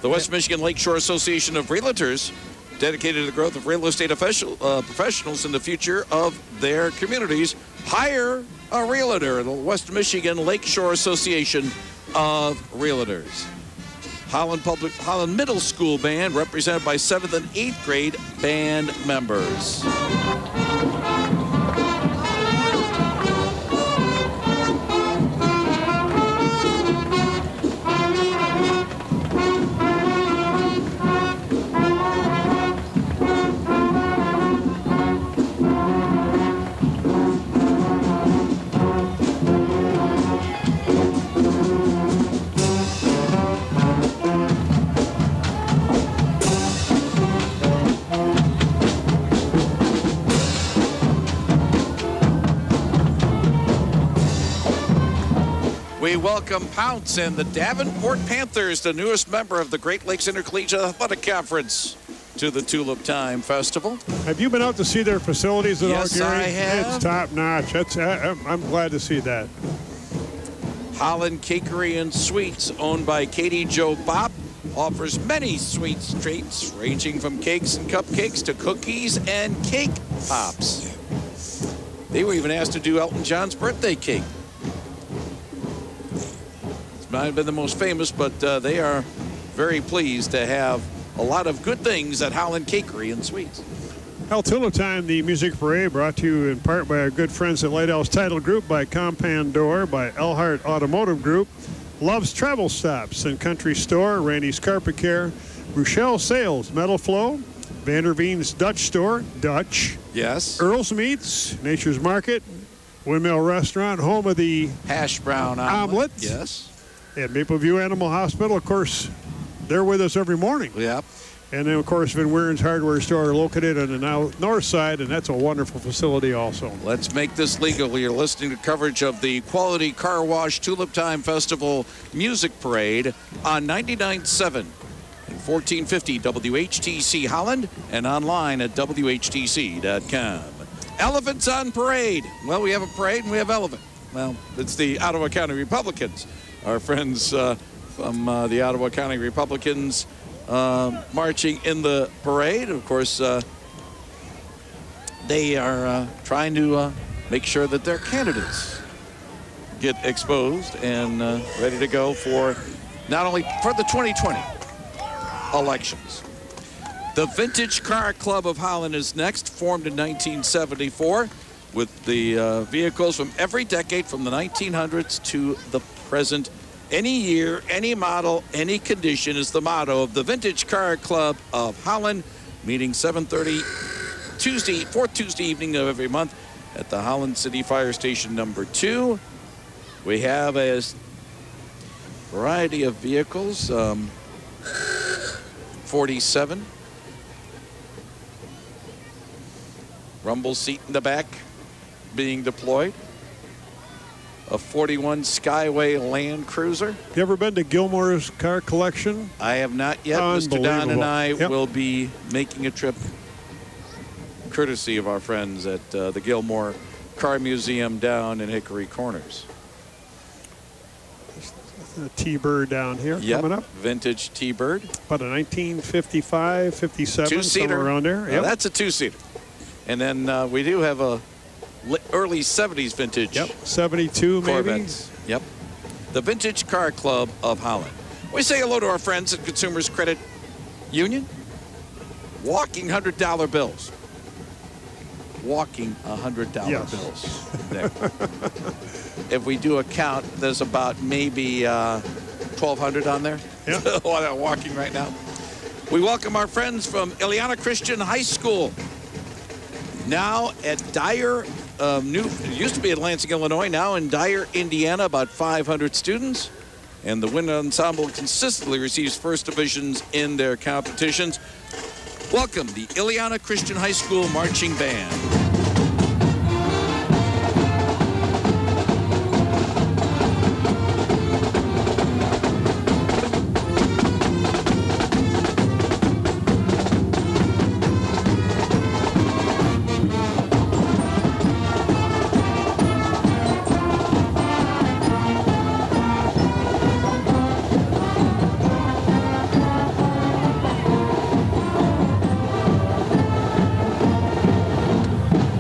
The West Michigan Lakeshore Association of Realtors, dedicated to the growth of real estate professionals in the future of their communities, hire a realtor. The West Michigan Lakeshore Association of Realtors. Holland Middle School Band, represented by 7th and 8th grade band members. We welcome Pounce and the Davenport Panthers, the newest member of the Great Lakes Intercollegiate Athletic Conference, to the Tulip Time Festival. Have you been out to see their facilities at all, Yes, Gary? I have. It's top notch. I'm glad to see that. Holland Cakery and Sweets, owned by Katie Jo Bopp, offers many sweet treats ranging from cakes and cupcakes to cookies and cake pops. They were even asked to do Elton John's birthday cake. Might have been the most famous, but they are very pleased to have a lot of good things at Holland Cakery and Sweets. Well, Tulip Time, the music parade, brought to you in part by our good friends at Lighthouse Title Group, by Compound Door, by Elhart Automotive Group, Love's Travel Stops and Country Store, Randy's Carpet Care, Rochelle Sales, Metal Flow, Vanderveen's Dutch Store, Dutch. Yes. Earl's Meats, Nature's Market, Windmill Restaurant, home of the Hash brown omelet. Yes. And Maple View Animal Hospital, of course, they're with us every morning. Yep. And then, of course, Van Weeren's Hardware Store, located on the north side, and that's a wonderful facility also. Let's make this legal. You're listening to coverage of the Quality Car Wash Tulip Time Festival Music Parade on 99.7 and 1450 WHTC Holland and online at WHTC.com. Elephants on parade. Well, we have a parade and we have elephant. Well, it's the Ottawa County Republicans. Our friends from the Ottawa County Republicans marching in the parade. Of course, they are trying to make sure that their candidates get exposed and ready to go for not only for the 2020 elections. The Vintage Car Club of Holland is next, formed in 1974 with the vehicles from every decade from the 1900s to the present. Any year, any model, any condition is the motto of the Vintage Car Club of Holland, meeting 7:30 Tuesday, fourth Tuesday evening of every month at the Holland City Fire Station number 2. We have a variety of vehicles, 47. Rumble seat in the back being deployed. A 41 Skyway Land Cruiser. You ever been to Gilmore's car collection? I have not yet. Mr. Don and I will be making a trip courtesy of our friends at the Gilmore Car Museum down in Hickory Corners. The T-Bird down here coming up. Vintage T-Bird. About a 1955, 57, two-seater. somewhere around there. That's a two-seater. And then we do have a early 70s vintage. Yep, 72 maybe. Corvettes. Yep. The Vintage Car Club of Holland. We say hello to our friends at Consumers Credit Union. Walking $100 bills. Walking $100 Yes. bills. There. If we do a count, there's about maybe 1,200 on there. Yeah. Walking right now. We welcome our friends from Ileana Christian High School. Now at Dyer, it used to be at Lansing, Illinois, now in Dyer, Indiana, about 500 students. And the wind ensemble consistently receives first divisions in their competitions. Welcome the Ileana Christian High School Marching Band.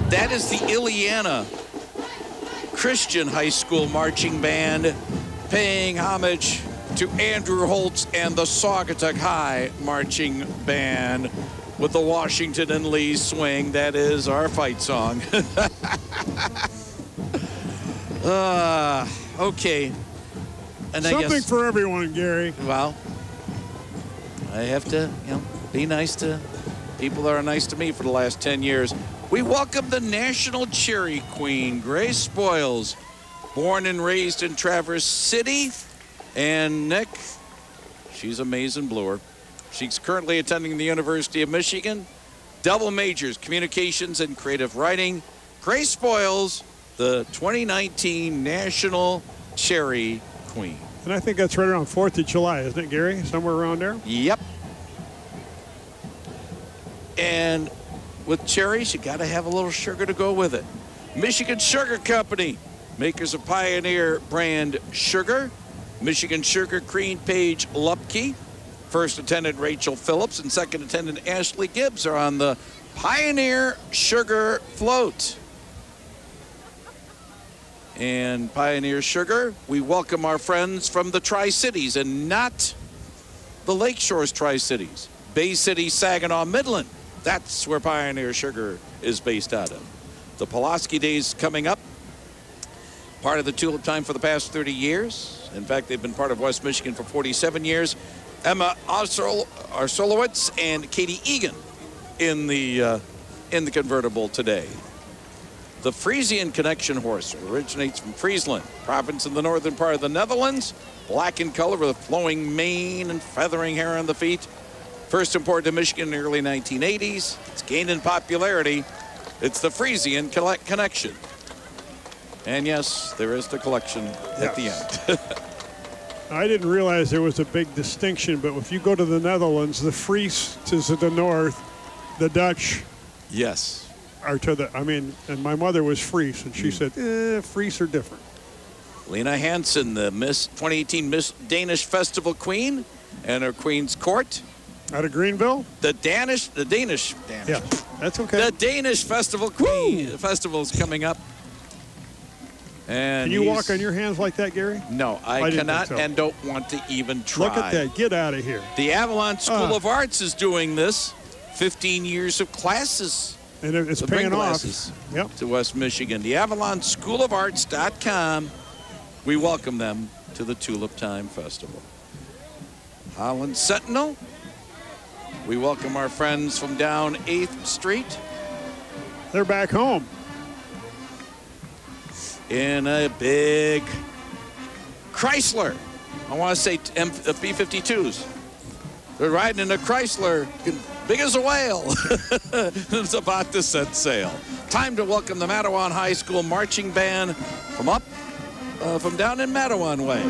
That is the Ileana Christian High School Marching Band paying homage to Andrew Holtz and the Saugatuck High Marching Band with the Washington and Lee Swing. That is our fight song. Okay. And Something for everyone, Gary. Well, I have to, be nice to people that are nice to me for the last 10 years. We welcome the National Cherry Queen, Grace Spoils, born and raised in Traverse City. And Nick, she's a maize and bluer. She's currently attending the University of Michigan. Double majors, communications and creative writing. Grace Spoils, the 2019 National Cherry Queen. And I think that's right around 4th of July, isn't it, Gary? Somewhere around there? Yep. And with cherries, you got to have a little sugar to go with it. Michigan Sugar Company, makers of Pioneer brand sugar. Michigan Sugar Cream Paige Lupke. First attendant Rachel Phillips and second attendant Ashley Gibbs are on the Pioneer Sugar Float. And Pioneer Sugar, we welcome our friends from the Tri-Cities and not the Lakeshore's Tri-Cities. Bay City, Saginaw, Midland. That's where Pioneer Sugar is based out of. The Pulaski Days coming up. Part of the Tulip Time for the past 30 years. In fact, they've been part of West Michigan for 47 years. Emma Arsolowitz and Katie Egan in the convertible today. The Frisian Connection horse originates from Friesland, province in the northern part of the Netherlands. Black in color with a flowing mane and feathering hair on the feet. First imported to Michigan in the early 1980s. It's gained in popularity. It's the Frisian Connection. And yes, there is the collection at the end. I didn't realize there was a big distinction, but if you go to the Netherlands, the Fries is to the north, the Dutch Yes. are to the, and my mother was Fries, and she said, Fries are different. Lena Hansen, the 2018 Miss Danish Festival Queen, and her Queen's Court. Out of Greenville? The Danish. Yeah, that's okay. The Danish Festival Queen. The festival is coming up. And Can you walk on your hands like that, Gary? No, I cannot and don't want to even try. Look at that. Get out of here. The Avalon School of Arts is doing this. 15 years of classes. And it's paying off. Yep. To West Michigan. The AvalonSchoolOfArts.com. We welcome them to the Tulip Time Festival. Holland Sentinel. We welcome our friends from down 8th Street. They're back home. In a big Chrysler. I want to say B-52s. They're riding in a Chrysler, big as a whale. It's about to set sail. Time to welcome the Mattawan High School Marching Band from down in Mattawan Way.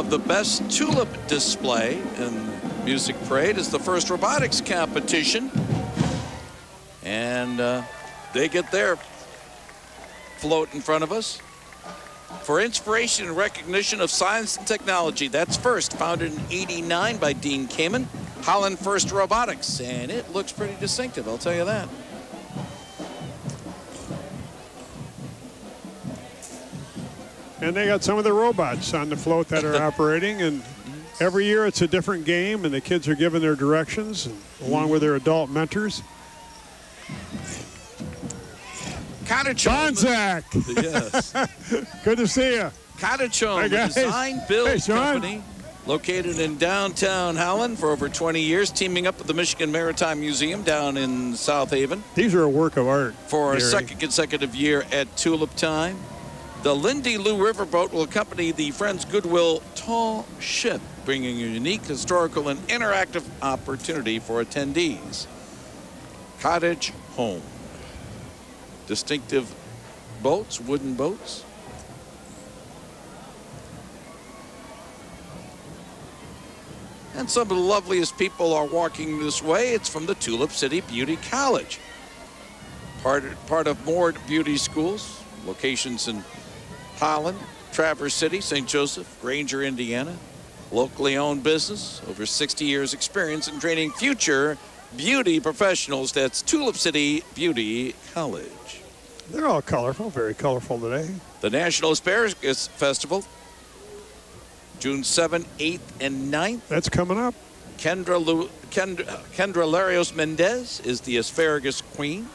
of the best tulip display in Music Parade is the first robotics competition. And they get their float in front of us. For inspiration and recognition of science and technology, that's first, founded in '89 by Dean Kamen, Holland First Robotics, and it looks pretty distinctive, I'll tell you that. And they got some of the robots on the float that are operating, and every year it's a different game, and the kids are given their directions along with their adult mentors. Cottage Bonzak! Yes. Good to see you. Cottage Home, Hey, a guys. design build Hey, Sean. company located in downtown Holland for over 20 years, teaming up with the Michigan Maritime Museum down in South Haven These are a work of art. for a Gary. second consecutive year at Tulip Time. The Lindy Lou Riverboat will accompany the Friends Goodwill Tall Ship, bringing a unique historical and interactive opportunity for attendees. Cottage Home. Distinctive boats, wooden boats. And some of the loveliest people are walking this way. It's from the Tulip City Beauty College. Part of Moored Beauty Schools, locations in Holland, Traverse City, St. Joseph, Granger, Indiana. Locally owned business, over 60 years experience in training future beauty professionals. That's Tulip City Beauty College. They're all colorful, very colorful today. The National Asparagus Festival, June 7th, 8th, and 9th. That's coming up. Kendra Larios Mendez is the asparagus queen.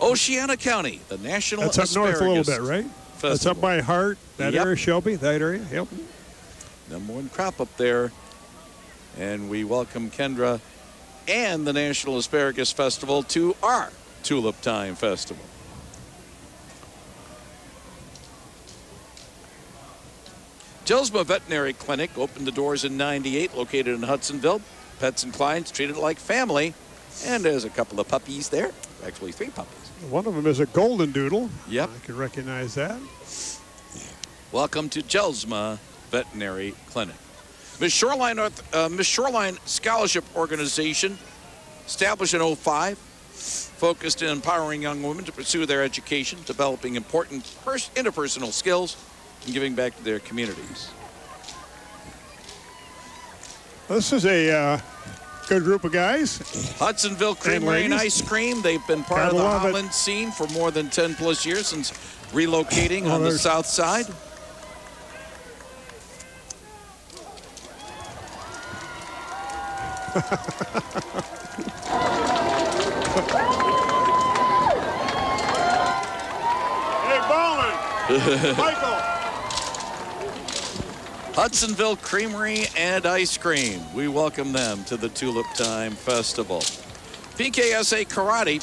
Oceana County, the National That's up Asparagus north a little bit, right? Festival. That's up by Hart, that Yep. area, Shelby, that area. Yep. Number one crop up there. And we welcome Kendra and the National Asparagus Festival to our Tulip Time Festival. Jelsma Veterinary Clinic opened the doors in '98, located in Hudsonville. Pets and clients treated like family. And there's a couple of puppies there. Actually, 3 puppies. One of them is a golden doodle. Yep. I can recognize that. Welcome to Jelsma Veterinary Clinic. Miss Shoreline Scholarship Organization, established in '05, focused on empowering young women to pursue their education, developing important interpersonal skills, and giving back to their communities. This is a good group of guys. Hudsonville Creamery and ladies. Ice Cream. They've been part Gotta of the love it. Holland scene for more than 10 plus years since relocating on the there's- south side. Hey, Bowman! Michael! Hudsonville Creamery and Ice Cream. We welcome them to the Tulip Time Festival. PKSA Karate.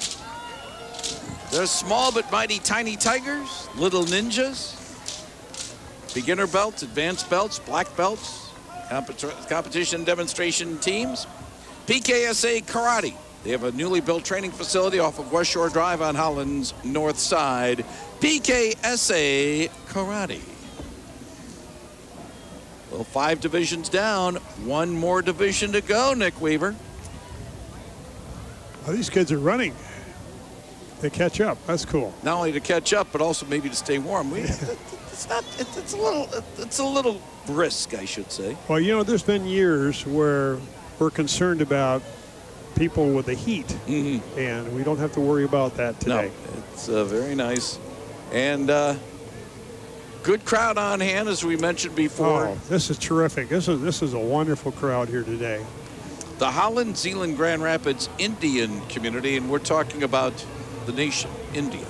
They're small but mighty tiny tigers, little ninjas. Beginner belts, advanced belts, black belts, competition demonstration teams. PKSA Karate. They have a newly built training facility off of West Shore Drive on Holland's north side. PKSA Karate. Well, 5 divisions down, 1 more division to go, Nick Weaver. Oh, these kids are running. They catch up. That's cool. Not only to catch up, but also maybe to stay warm. It's a little brisk, I should say. Well, you know, there's been years where we're concerned about people with the heat, Mm-hmm. and we don't have to worry about that today. No, it's very nice. And good crowd on hand, as we mentioned before. Oh, this is terrific. This is a wonderful crowd here today. The Holland, Zeeland, Grand Rapids Indian community, and we're talking about the nation, India.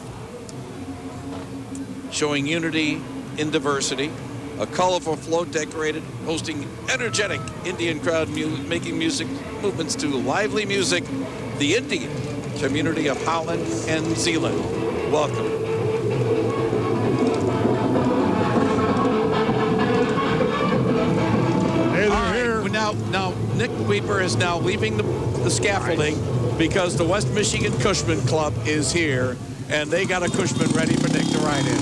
Showing unity in diversity. A colorful float decorated, hosting energetic Indian crowd making music movements to lively music. The Indian community of Holland and Zeeland. Welcome. Hey, they're All right, here. now Nick Weeper is now leaving the scaffolding because the West Michigan Cushman Club is here, and they got a Cushman ready for Nick to ride in.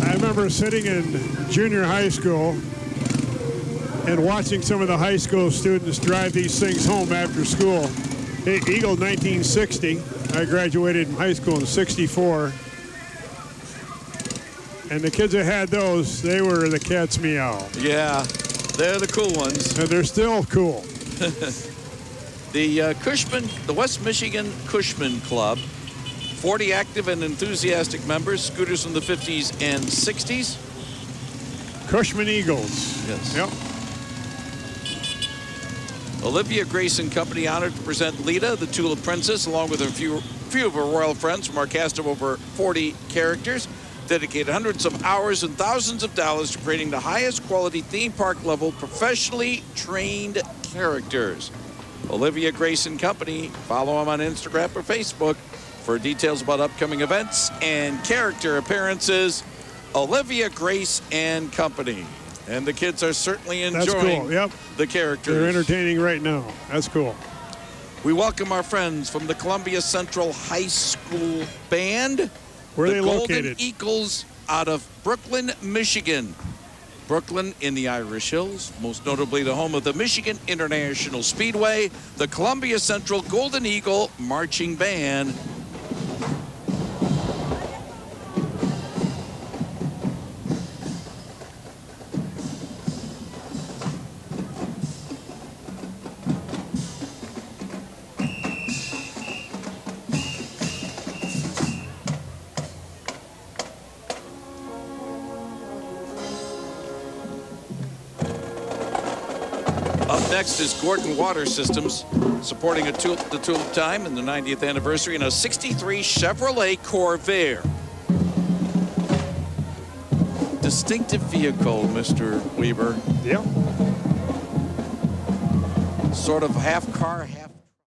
I remember sitting in junior high school and watching some of the high school students drive these things home after school. Eagle 1960. I graduated from high school in '64. And the kids that had those, they were the cat's meow. Yeah, they're the cool ones. And they're still cool. The Cushman, the West Michigan Cushman Club, 40 active and enthusiastic members, scooters from the 50s and 60s. Cushman Eagles. Yes. Yep. Olivia Grace and Company honored to present Lita, the Tulip Princess, along with a few of her royal friends from our cast of over 40 characters. Dedicated hundreds of hours and thousands of dollars to creating the highest quality theme park level professionally trained characters. Olivia Grace and Company. Follow them on Instagram or Facebook for details about upcoming events and character appearances. Olivia Grace and Company. And the kids are certainly enjoying the characters. They're entertaining right now. That's cool. We welcome our friends from the Columbia Central High School Band. Where are they Golden located? Eagles out of Brooklyn, Michigan. Brooklyn in the Irish Hills, most notably the home of the Michigan International Speedway, the Columbia Central Golden Eagle Marching Band. Next is Gordon Water Systems, supporting the Tulip Time and the 90th anniversary in a '63 Chevrolet Corvair. Distinctive vehicle, Mr. Weber. Yep. Sort of half car, half